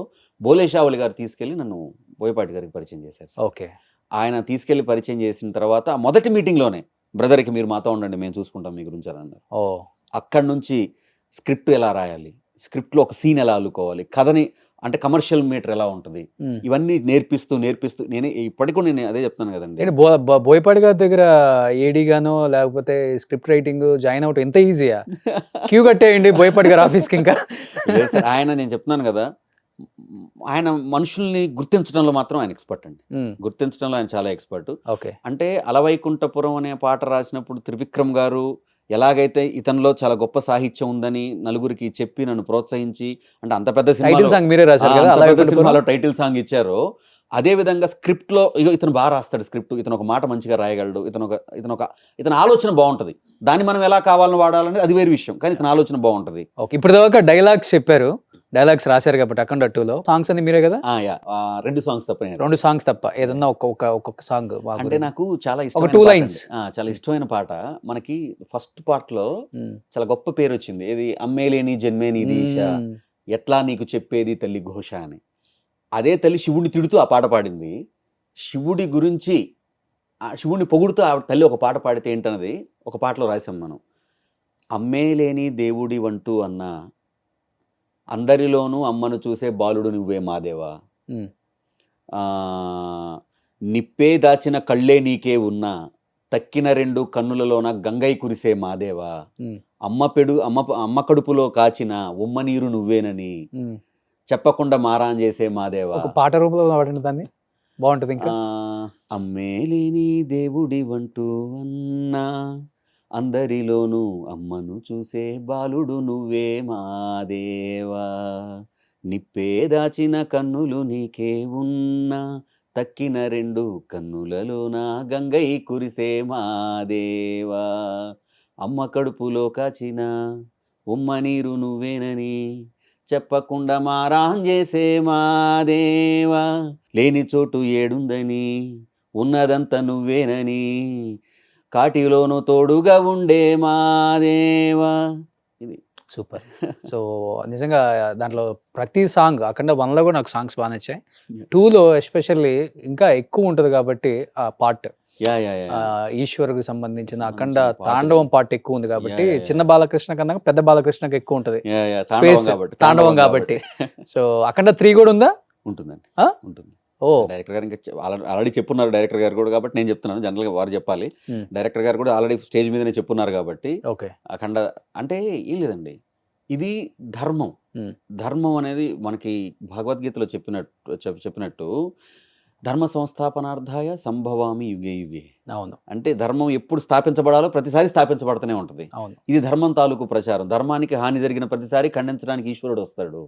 బోలేషావళి గారు తీసుకెళ్లి నన్ను బోయపాటి గారికి పరిచయం చేశారు. ఓకే. ఆయన తీసుకెళ్లి పరిచయం చేసిన తర్వాత మొదటి మీటింగ్ లోనే, బ్రదర్కి మీరు మాతో ఉండండి, మేము చూసుకుంటాం మీ గురించి అని అన్నారు. అక్కడి నుంచి స్క్రిప్ట్ ఎలా రాయాలి, స్క్రిప్ట్ లో ఒక సీన్ ఎలా అల్లుకోవాలి, కథని అంటే కమర్షియల్ మీటర్ ఎలా ఉంటుంది, ఇవన్నీ నేర్పిస్తూ నేను ఇప్పటికీ నేను అదే చెప్తాను కదండి. బోయపాటి గారి దగ్గర ఏడీ గానో లేకపోతే స్క్రిప్ట్ రైటింగ్ జాయిన్ అవుట్ ఎంత ఈజీయా? క్యూ కట్టేయండి బోయపాటి గారి ఆఫీస్కి. ఇంకా ఆయన, నేను చెప్తున్నాను కదా, ఆయన మనుషుల్ని గుర్తించడంలో మాత్రం ఆయన ఎక్స్పర్ట్ అండి. గుర్తించడంలో ఆయన చాలా ఎక్స్పర్ట్. అంటే అలవైకుంఠపురం అనే పాట రాసినప్పుడు త్రివిక్రమ్ గారు ఎలాగైతే ఇతనిలో చాలా గొప్ప సాహిత్యం ఉందని నలుగురికి చెప్పి నన్ను ప్రోత్సహించి, అంటే అంత పెద్ద సినిమాలో టైటిల్ సాంగ్ ఇచ్చారో, అదే విధంగా స్క్రిప్ట్ లో ఇతను బాగా రాస్తాడు స్క్రిప్ట్, ఇతను ఒక మాట మంచిగా రాయగలడు, ఇతను ఆలోచన బాగుంటది, దాన్ని మనం ఎలా కావాలని వాడాలని అది వేరే విషయం, కానీ ఇతను ఆలోచన బాగుంటది. ఇప్పుడు డైలాగ్స్ చెప్పారు, డైలాగ్స్ రాశారు కాబట్టి అఖండ 2లో సాంగ్స్ అన్ని మీరే కదా? 2 సాంగ్స్ తప్ప. 2 సాంగ్స్ తప్ప ఏదన్నా ఒక్కొక్క సాంగ్. అంటే నాకు చాలా ఇష్టం, 2 లైన్స్ చాలా ఇష్టమైన పాట. మనకి ఫస్ట్ పార్ట్ లో చాలా గొప్ప పేరు వచ్చింది, ఏది, అమ్మేలేని జన్మేని దీశ, ఎట్లా నీకు చెప్పేది తల్లి ఘోష అని. అదే తల్లి శివుడిని తిడుతూ ఆ పాట పాడింది. శివుడి గురించి, శివుడిని పొగుడుతూ ఆ తల్లి ఒక పాట పాడితే ఏంటన్నది ఒక పాటలో రాసాం మనం. అమ్మేలేని దేవుడి వంటూ అన్న, అందరిలోనూ అమ్మను చూసే బాలుడు నువ్వే మాదేవా, నిప్పే దాచిన కళ్ళే నీకే ఉన్నా, తక్కిన 2 కన్నులలోన గంగై కురిసే మాదేవా, అమ్మ కడుపులో కాచిన ఉమ్మ నీరు నువ్వేనని చెప్పకుండా మారాన్ చేసే మాదేవా. పాట రూపంలో వాడండి దాన్ని, బాగుంటది. ఇంకా అమ్మేలేని దేవుడి వంటూ అన్నా, అందరిలోనూ అమ్మను చూసే బాలుడు నువ్వే మాదేవా, నిప్పే దాచిన కన్నులు నీకే ఉన్నా, తక్కిన 2 కన్నులలోన గంగై కురిసే మాదేవా, అమ్మ కడుపులో కాచిన ఉమ్మ నీరు నువ్వేనని చెప్పకుండా మారాన్ చేసే మాదేవా, లేని చోటు ఏడుందని ఉన్నదంతా నువ్వేనని కాటిలోను తోడుగా ఉండే మాదేవా. ఇది సూపర్. సో నిజంగా దాంట్లో ప్రతి సాంగ్, అఖండ 1లో కూడా నాకు సాంగ్స్ బాగా నచ్చాయి. 2లో ఎస్పెషల్లీ ఇంకా ఎక్కువ ఉంటుంది కాబట్టి ఆ పార్ట్, ఈశ్వరుకు సంబంధించిన అఖండ తాండవం పార్ట్ ఎక్కువ ఉంది కాబట్టి, చిన్న బాలకృష్ణ కన్నా పెద్ద బాలకృష్ణకి ఎక్కువ ఉంటది స్పేస్, తాండవం కాబట్టి. సో అఖండ 3 కూడా ఉందా? ఉంటుందండి, ఉంటుంది. డైరెక్టర్ గారు ఇంకా ఆల్రెడీ చెప్పున్నారు డైరెక్టర్ గారు కూడా, కాబట్టి నేను చెప్తున్నాను, జనరల్ గా వారు చెప్పాలి. డైరెక్టర్ గారు కూడా ఆల్రెడీ స్టేజ్ మీదనే చెప్పున్నారు కాబట్టి. అఖండ అంటే ఏం లేదండి, ఇది ధర్మం. ధర్మం అనేది మనకి భగవద్గీతలో చెప్పినట్టు ధర్మ సంస్థాపనార్థాయ సంభవామి యుగే యుగే. అవును. అంటే ధర్మం ఎప్పుడు స్థాపించబడాలో ప్రతిసారి స్థాపించబడుతూనే ఉంటుంది. ఇది ధర్మం తాలూకు ప్రచారం. ధర్మానికి హాని జరిగిన ప్రతిసారి ఖండించడానికి ఈశ్వరుడు వస్తాడు.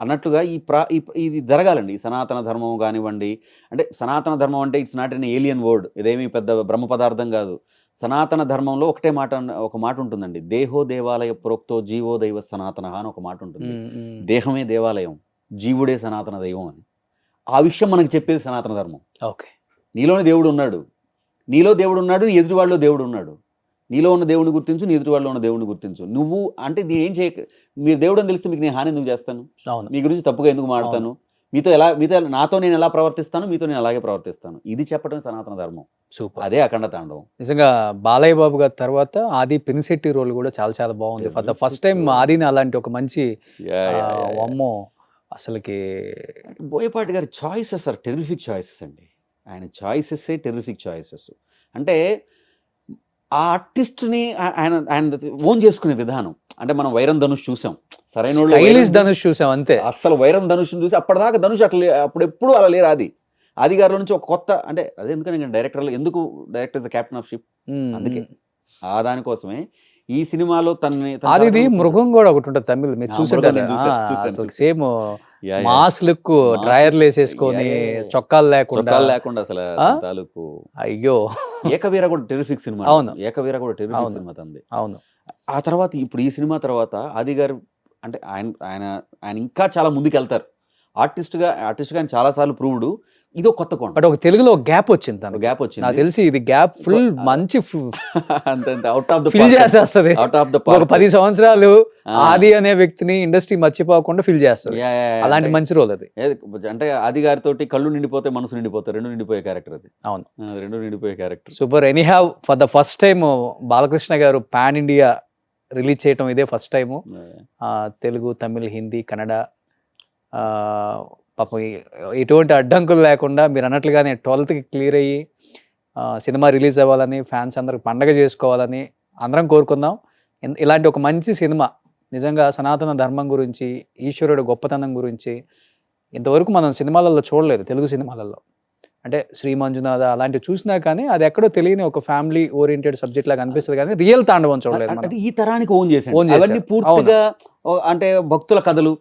అన్నట్టుగా ఇది జరగాలండి. ఈ సనాతన ధర్మం కానివ్వండి, అంటే సనాతన ధర్మం అంటే it's not an alien word, ఇదేమీ పెద్ద బ్రహ్మ పదార్థం కాదు. సనాతన ధర్మంలో ఒక మాట ఉంటుందండి, దేహో దేవాలయ ప్రోక్తో జీవో దైవ సనాతన అని ఒక మాట ఉంటుంది. దేహమే దేవాలయం, జీవుడే సనాతన దైవం అని. ఆ విషయం మనకు చెప్పేది సనాతన ధర్మం. ఓకే, నీలోనే దేవుడు ఉన్నాడు, నీలో దేవుడు ఉన్నాడు, నీ ఎదుటివాడిలో దేవుడు ఉన్నాడు. నీలో ఉన్న దేవుడిని గుర్తించు, నీ ఎదుటివాడిలో ఉన్న దేవుడిని గుర్తించు. నువ్వు అంటే నేను ఏం మీరు దేవుడు అని తెలిస్తే మీకు నేను హాని ఎందుకు చేస్తాను, మీ గురించి తప్పుగా ఎందుకు మాడతాను, మీతో నాతో నేను ఎలా ప్రవర్తిస్తాను, మీతో నేను అలాగే ప్రవర్తిస్తాను. ఇది చెప్పడం సనాతన ధర్మం. సూపర్. అదే అఖండ తాండవం. నిజంగా బాలయ్య బాబు గారి తర్వాత ఆది పినిశెట్టి రోల్ కూడా చాలా చాలా బాగుంది. ఫర్ ద ఫస్ట్ టైం ఆదిని అలాంటి ఒక మంచి అమ్మో అసలుకి బోయపాటి గారి చాయిసెస్ ఆర్ టెర్రిఫిక్ చాయిసెస్ అండి. ఆయన చాయిసెస్సే టెర్రిఫిక్ చాయిసెస్. అంటే ఆ ఆర్టిస్ట్ని ఆయన ఓన్ చేసుకునే విధానం. అంటే మనం వైరం ధనుష్ చూసాం, సరైన ధనుష్ చూసాం అంతే. అసలు వైరం ధనుష్ని చూసి అప్పటిదాకా ధనుష్ అప్పుడెప్పుడు అలా లేరు. ఆది గారిలో నుంచి ఒక కొత్త, అంటే అదే ఎందుకని డైరెక్టర్లు ఎందుకు director is the captain of ship, అందుకే ఆ దానికోసమే ఈ సినిమాలో అది మృగం కూడా ఒకటి ఉంటుంది తమిళ్, మీరు చూసారు సేమ్ మాస్ లుక్, డ్రైయర్లు వేసేసుకొని చొక్కాలు లేకుండా అసలు తాలూకు. అయ్యో, ఏకవీర కూడా టెరిఫిక్ సినిమా. అవును, ఏకవీర కూడా టెరిఫిక్ సినిమా తంది. అవును. ఆ తర్వాత ఇప్పుడు ఈ సినిమా తర్వాత ఆది గారు అంటే ఆయన ఇంకా చాలా ముందుకు వెళ్తారు. ఆర్టిస్ట్గా ఆయన చాలా సార్లు ప్రూవ్డ్. ఇదో కొత్త కోణం. బట్ ఒక తెలుగులో గ్యాప్ వచ్చింది, గ్యాప్ వచ్చింది నాకు తెలిసి. ఇది గ్యాప్ ఫుల్ మంచి అవుట్ ఆఫ్ ద ఫీల్ చేసేస్తుంది. ఒక 10 సంవత్సరాలు ఆది అనే వ్యక్తిని ఇండస్ట్రీ మర్చిపోకుండా ఫీల్ చేస్తుంది. అలాంటి మంచి రోల్ అది. అంటే ఆది గారితో కళ్ళు నిండిపోతే మనసు నిండిపోతే రెండు నిండిపోయే క్యారెక్టర్ అది. అవును, రెండు నిండిపోయే character. Super. Anyhow for the first time Balakrishna గారు పాన్ ఇండియా రిలీజ్ చేయటం ఇదే ఫస్ట్ టైము. తెలుగు, తమిళ్, హిందీ, కన్నడ, పాపం ఎటువంటి అడ్డంకులు లేకుండా మీరు అన్నట్లుగానే 12th క్లియర్ అయ్యి సినిమా రిలీజ్ అవ్వాలని, ఫ్యాన్స్ అందరికి పండగ చేసుకోవాలని అందరం కోరుకుందాం. ఇలాంటి ఒక మంచి సినిమా నిజంగా సనాతన ధర్మం గురించి, ఈశ్వరుడు గొప్పతనం గురించి ఇంతవరకు మనం సినిమాలలో చూడలేదు, తెలుగు సినిమాలలో. అంటే శ్రీ మంజునాథ అలాంటివి చూసినా కానీ అది ఎక్కడో తెలియని ఒక ఫ్యామిలీ ఓరియంటెడ్ సబ్జెక్ట్ లాగా అనిపిస్తుంది, కానీ రియల్ తాండవం చూడలేదు. అంటే ఈ తరానికి ఓన్ చేసి పూర్తిగా అంటే భక్తుల కథలు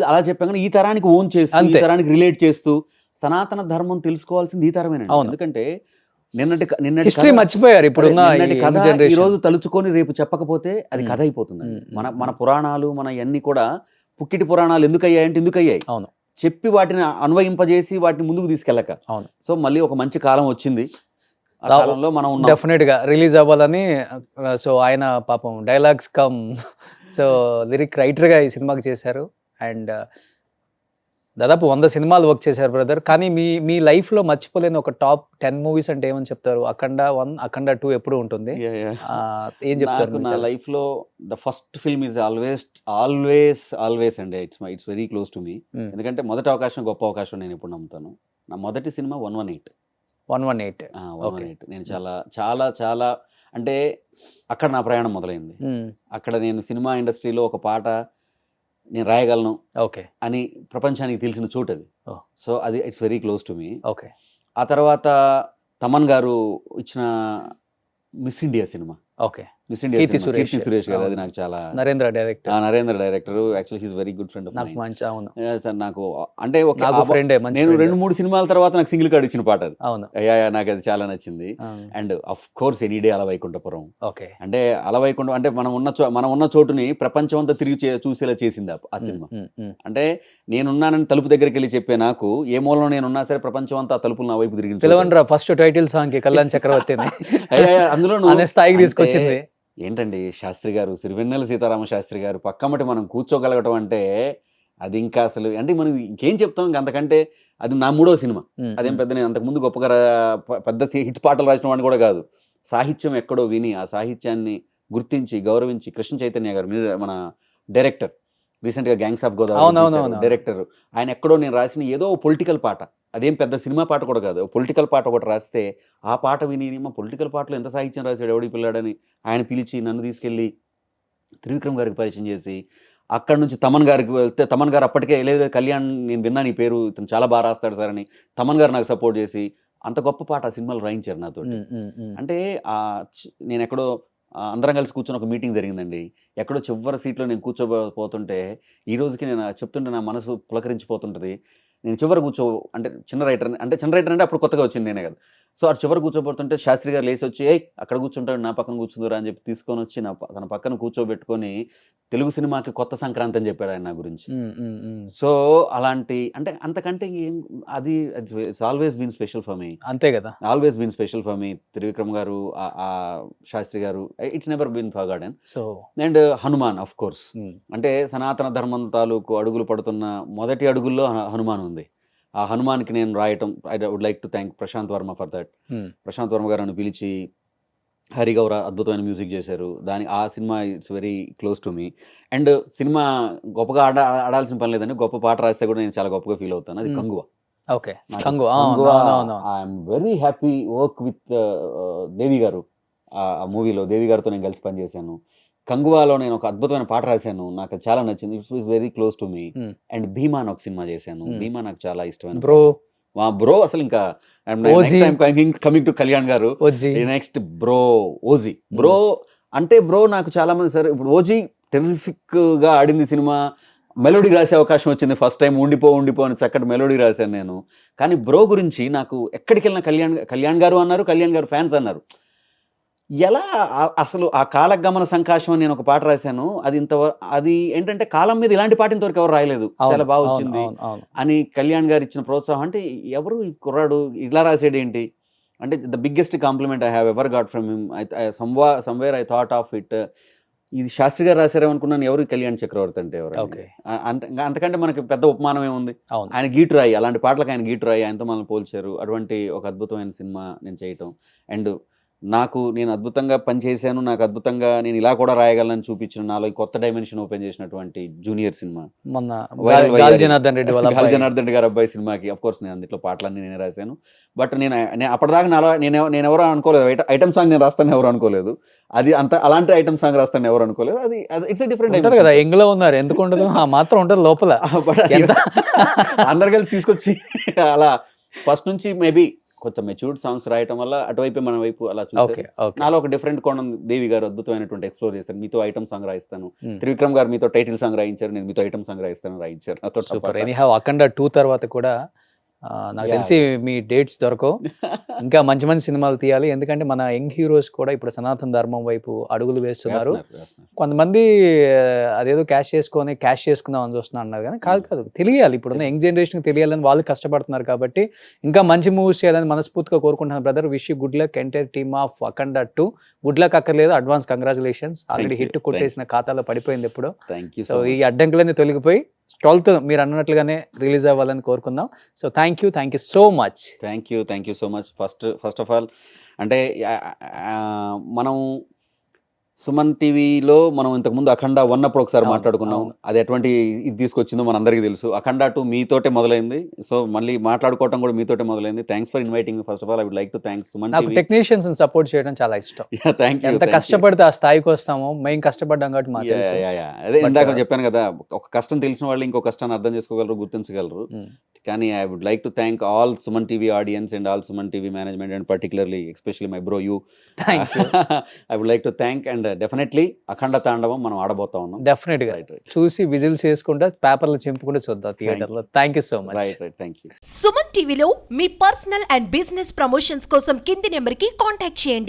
అలా చెప్పాం, కానీ ఈ తరానికి ఓన్ చేస్తూ, ఈ తరానికి రిలేట్ చేస్తూ సనాతన ధర్మం తెలుసుకోవాల్సింది ఈ తరమేనండి. ఎందుకంటే నిన్నటి హిస్టరీ మర్చిపోయారు ఇప్పుడున్న కథ ఈ రోజు తలుచుకొని రేపు చెప్పకపోతే అది కథ అయిపోతుంది. మన పురాణాలు మన అన్ని కూడా పుక్కిటి పురాణాలు ఎందుకు అయ్యాయంటే ఎందుకు అయ్యాయి, అవును, చెప్పి వాటిని అన్వయింపజేసి వాటిని ముందుకు తీసుకెళ్ళక. అవును. సో మళ్ళీ ఒక మంచి కాలం వచ్చింది, ఆ కాలంలో మనం డెఫినెట్ గా రిలీజ్ అవ్వాలని. సో ఆయన పాపం dialogues come so lyric writer గా ఈ సినిమాకి చేశారు. అండ్ దాదాపు 100 సినిమాలు వర్క్ చేశారు బ్రదర్. కానీ మీ లైఫ్ లో మర్చిపోలేని ఒక టాప్ 10 మూవీస్ అంటే ఏమని చెప్తారు? అఖండ 1, అఖండ 2 ఎప్పుడు ఉంటుంది, ఏం చెప్తారు? నా లైఫ్ లో the first film is always అండి. ఇట్స్ వెరీ క్లోజ్ టు మీ. ఎందుకంటే మొదటి అవకాశం గొప్ప అవకాశం నేను ఎప్పుడు నమ్ముతాను. నా మొదటి సినిమా 118. నేను చాలా చాలా చాలా అంటే అక్కడ నా ప్రయాణం మొదలైంది. అక్కడ నేను సినిమా ఇండస్ట్రీలో ఒక పాట నేను రాయగలను అని ప్రపంచానికి తెలిసిన చోటు అది. సో అది it's very close to me. ఆ తర్వాత తమన్ గారు ఇచ్చిన Miss India cinema, Miss India Keerthy Suresh గారు, అది నాకు చాలా. Narendra director actually he's very good friend of mine. నాకు అంటే నేను 2-3 సినిమాల తర్వాత నాకు సింగిల్ కార్డ్ ఇచ్చిన పాట అది. నాకు అది చాలా నచ్చింది. And of course any day Ala Vaikunthapuram. అంటే అలవైకుంఠం అంటే మనం ఉన్న చోటుని ప్రపంచం అంతా తిరిగి చూసేలా చేసింది ఆ సినిమా. అంటే నేనున్నానని తలుపు దగ్గరికి వెళ్ళి చెప్పే నాకు ఏ మూలలో నేనున్నా సరే ప్రపంచం అంతా తలుపులు నా వైపు తిరిగి ఫస్ట్ టైటిల్ సాంగ్ కళ్యాణ్ చక్రవర్తి అందులో స్థాయికి తీసుకొచ్చింది. ఏంటండి శాస్త్రి గారు, సిరివెన్నెల సీతారామ శాస్త్రి గారు పక్కమటి మనం కూర్చోగలగటం అంటే అది ఇంకా అసలు అంటే మనం ఇంకేం చెప్తాం ఇంకా అంతకంటే. అది నా 3వ సినిమా. అదేం పెద్ద నేను అంతకుముందు గొప్పగా పెద్ద హిట్ పాటలు రాసిన వాడిని కూడా కాదు. సాహిత్యం ఎక్కడో విని ఆ సాహిత్యాన్ని గుర్తించి గౌరవించి కృష్ణ చైతన్య గారు మన డైరెక్టర్, రీసెంట్గా గ్యాంగ్స్ ఆఫ్ గోదావరి డైరెక్టర్, ఆయన ఎక్కడో నేను రాసిన ఏదో పొలిటికల్ పాట, అదేం పెద్ద సినిమా పాట కూడా కాదు, పొలిటికల్ పాట ఒకటి రాస్తే ఆ పాట విని మా పొలిటికల్ పాటలో ఎంత సాహిత్యం రాశాడు ఎవడి పిల్లాడని ఆయన పిలిచి నన్ను తీసుకెళ్ళి త్రివిక్రమ్ గారికి పరిచయం చేసి అక్కడ నుంచి తమన్ గారికి వెళ్తే తమన్ గారు అప్పటికే లేదు కళ్యాణ్ నేను విన్నాను ఈ పేరు ఇతను చాలా బాగా రాస్తాడు సార్ అని తమన్ గారు నాకు సపోర్ట్ చేసి అంత గొప్ప పాట ఆ సినిమాలో రాయించారు నాతో. అంటే నేను ఎక్కడో అందరం కలిసి కూర్చొని ఒక మీటింగ్ జరిగిందండి. ఎక్కడో చివరి సీట్లో నేను కూర్చోపోతుంటే ఈ రోజుకి నేను చెప్తుంటే నా మనసు పులకరించిపోతుంటుంది. నేను చివరి అంటే చిన్న రైటర్ అంటే అప్పుడు కొత్తగా వచ్చింది నేనే కదా. సో అటు చివరి కూర్చోబోతుంటే శాస్త్రి గారు లేచి వచ్చి అక్కడ కూర్చుంటాడు, నా పక్కన కూర్చుందిరా అని చెప్పి తీసుకొని వచ్చి తన పక్కన కూర్చోబెట్టుకొని తెలుగు సినిమాకి కొత్త సంక్రాంతి అని చెప్పాడు ఆయన నా గురించి. సో అలాంటి అంటే అంతకంటే అది it's always been special for me. అంతే కదా, always been special for me. Trivikram garu, Shastri garu, it's never been forgotten. So and Hanuman of course, అంటే సనాతన ధర్మం తాలూకు అడుగులు పడుతున్న మొదటి అడుగుల్లో హనుమాన్ ఉంది. ఆ హనుమాన్కి నేను రాయటం, I would like to thank Prashanth Varma for that. Prashanth Varma garu నన్ను పిలిచి హరిగౌర అద్భుతమైన మ్యూజిక్ చేశారు. ఆ cinema it's very close to me. And cinema గొప్పగా ఆడాల్సిన పని లేదండి, గొప్ప పాట రాస్తే కూడా నేను చాలా గొప్పగా ఫీల్ అవుతాను. అది Kanguva. Okay, I'm very happy work with Devi గారు. ఆ మూవీలో దేవి గారితో నేను కలిసి పనిచేశాను. కంగువాలో నేను ఒక అద్భుతమైన పాట రాశాను, నాకు చాలా నచ్చింది. It's very close to me. And Bheema అని ఒక సినిమా చేశాను, భీమా నాకు చాలా ఇష్టమైన బ్రో. అసలు ఇంకా కమింగ్ టు కళ్యాణ్ గారు, నెక్స్ట్ బ్రో ఓజీ. బ్రో అంటే బ్రో నాకు చాలా మంది సరే, ఇప్పుడు ఓజీ టెరిఫిక్ గా ఆడింది సినిమా, మెలోడీ రాసే అవకాశం వచ్చింది ఫస్ట్ టైం. ఉండిపో అని చక్కటి మెలోడీ రాశాను నేను. కానీ బ్రో గురించి నాకు ఎక్కడికి వెళ్ళినా కళ్యాణ్ గారు అన్నారు, కళ్యాణ్ గారు ఫ్యాన్స్ అన్నారు. ఎలా అసలు ఆ కాలగమన సంకాశం అని నేను ఒక పాట రాశాను. అది ఏంటంటే కాలం మీద ఇలాంటి పాట ఇంతవరకు ఎవరు రాయలేదు, చాలా బాగా వచ్చింది అని కళ్యాణ్ గారు ఇచ్చిన ప్రోత్సాహం. అంటే ఎవరు ఈ కుర్రాడు ఇలా రాసాడు ఏంటి అంటే the biggest compliment I have ever got from him. Somewhere I thought of it, ఇది శాస్త్రి గారు రాశారేమనుకున్నాను, ఎవరు కళ్యాణ్ చక్రవర్తి అంటే ఎవరు. అంతకంటే మనకి పెద్ద ఉపమానం ఏముంది. ఆయన గీటు రాయి, అలాంటి పాటలకు ఆయన గీటు రాయి, ఆయనతో మనల్ని పోల్చారు. అటువంటి ఒక అద్భుతమైన సినిమా నేను చేయటం, అండ్ నేను అద్భుతంగా పనిచేశాను, నాకు అద్భుతంగా నేను ఇలా కూడా రాయగలను చూపించిన నాలో కొత్త డైమెన్షన్ ఓపెన్ చేసినటువంటి జూనియర్ సినిమా జనార్దన్ రెడ్డి గారు అబ్బాయి సినిమాకి అఫ్ కోర్స్ నేను అందులో పాటలన్నీ నేనే రాశాను. బట్ నేను అప్పటిదాకా నేను ఎవరో అనుకోలేదు, ఐటమ్ సాంగ్ నేను రాస్తాను ఎవరు అనుకోలేదు. అది అలాంటి ఐటమ్ సాంగ్ రాస్తాను ఎవరు అనుకోలేదు. అది ఇట్స్ డిఫరెంట్ కదా. ఎంగ్లో ఉన్నారు, ఎందుకు ఉండదు, మాత్రం ఉంటుంది లోపల. అందరు కలిసి తీసుకొచ్చి అలా ఫస్ట్ నుంచి మేబీ కొంచెం మెచ్యూర్డ్ సాంగ్స్ రాయటం వల్ల అటువైపు మన వైపు అలా చూసి నాలో ఒక డిఫరెంట్ కోణం దేవి గారు అద్భుతమైనటువంటి ఎక్స్ప్లోర్ చేశారు. మీతో ఐటమ్ సాంగ్ రాయిస్తాను, త్రివిక్రమ్ గారు మీతో టైటిల్ సాంగ్ రాయించారు, నేను మీతో ఐటమ్ సాంగ్ రాయించారు. అఖండ 2 తర్వాత కూడా నాకు తెలిసి మీ డేట్స్ దొరకవు, ఇంకా మంచి మంచి సినిమాలు తీయాలి. ఎందుకంటే మన యంగ్ హీరోస్ కూడా ఇప్పుడు సనాతన ధర్మం వైపు అడుగులు వేస్తున్నారు. కొంతమంది అదేదో క్యాష్ చేసుకుందాం అని చూస్తున్నా అన్నారు, కానీ కాదు, తెలియాలి. ఇప్పుడున్న యంగ్ జనరేషన్ తెలియాలని వాళ్ళు కష్టపడుతున్నారు. కాబట్టి ఇంకా మంచి మూవీస్ చేయాలని మనస్ఫూర్తిగా కోరుకుంటున్నాను brother. Wish you good luck, entire team of Akhanda 2. Good luck అక్కర్లేదు, అడ్వాన్స్ కంగ్రాచులేషన్స్. ఆల్రెడీ హిట్ కొట్టేసిన ఖాతాలో పడిపోయింది ఇప్పుడు. సో ఈ అడ్డంకులన్నీ తొలగిపోయి 12th మీరు అన్నట్లుగానే రిలీజ్ అవ్వాలని కోరుకుందాం. So thank you so much. Thank you so much. First of all అంటే మనం సుమన్ టీవీలో మనం ఇంతకుముందు అఖండ 1 అప్పుడు ఒకసారి మాట్లాడుకున్నాం. అది ఎటువంటి ఇది తీసుకొచ్చిందో మనందరికీ తెలుసు. అఖండ 2 మీతోటే మొదలైంది, సో మళ్ళీ మాట్లాడుకోవడం కూడా మీతోటే మొదలైంది. Thanks for inviting me. First of all I would like to thank Suman TV. నాకు టెక్నీషియన్స్ సపోర్ట్ చేయడం చాలా ఇష్టం. ఎంత కష్టపడితే ఆ స్థాయికి వస్తామో, మేము కష్టపడ్డాం కాబట్టి మాకు తెలుసు. అదే ఇందాక చెప్పాను కదా, ఒక కష్టం తెలిసిన వాళ్ళు ఇంకో కష్టాన్ని అర్థం చేసుకోగలరు, గుర్తించగలరు. కానీ I would like to thank all Suman TV audience and all Suman TV management and particularly especially my bro you. I would like to thank and definitely Akhanda Thaandavam మనం ఆడబోతా ఉన్నాం. డెఫినెట్ గా చూసి విజిల్స్ చేసుకుంటా, పేపర్లు చింపుకుంటూ చూద్దాం థియేటర్ లో. Thank you so much. Thank you. Suman టీవీలో మీ personal and business promotions కోసం కింది నెంబర్ కి కాంటాక్ట్ చేయండి.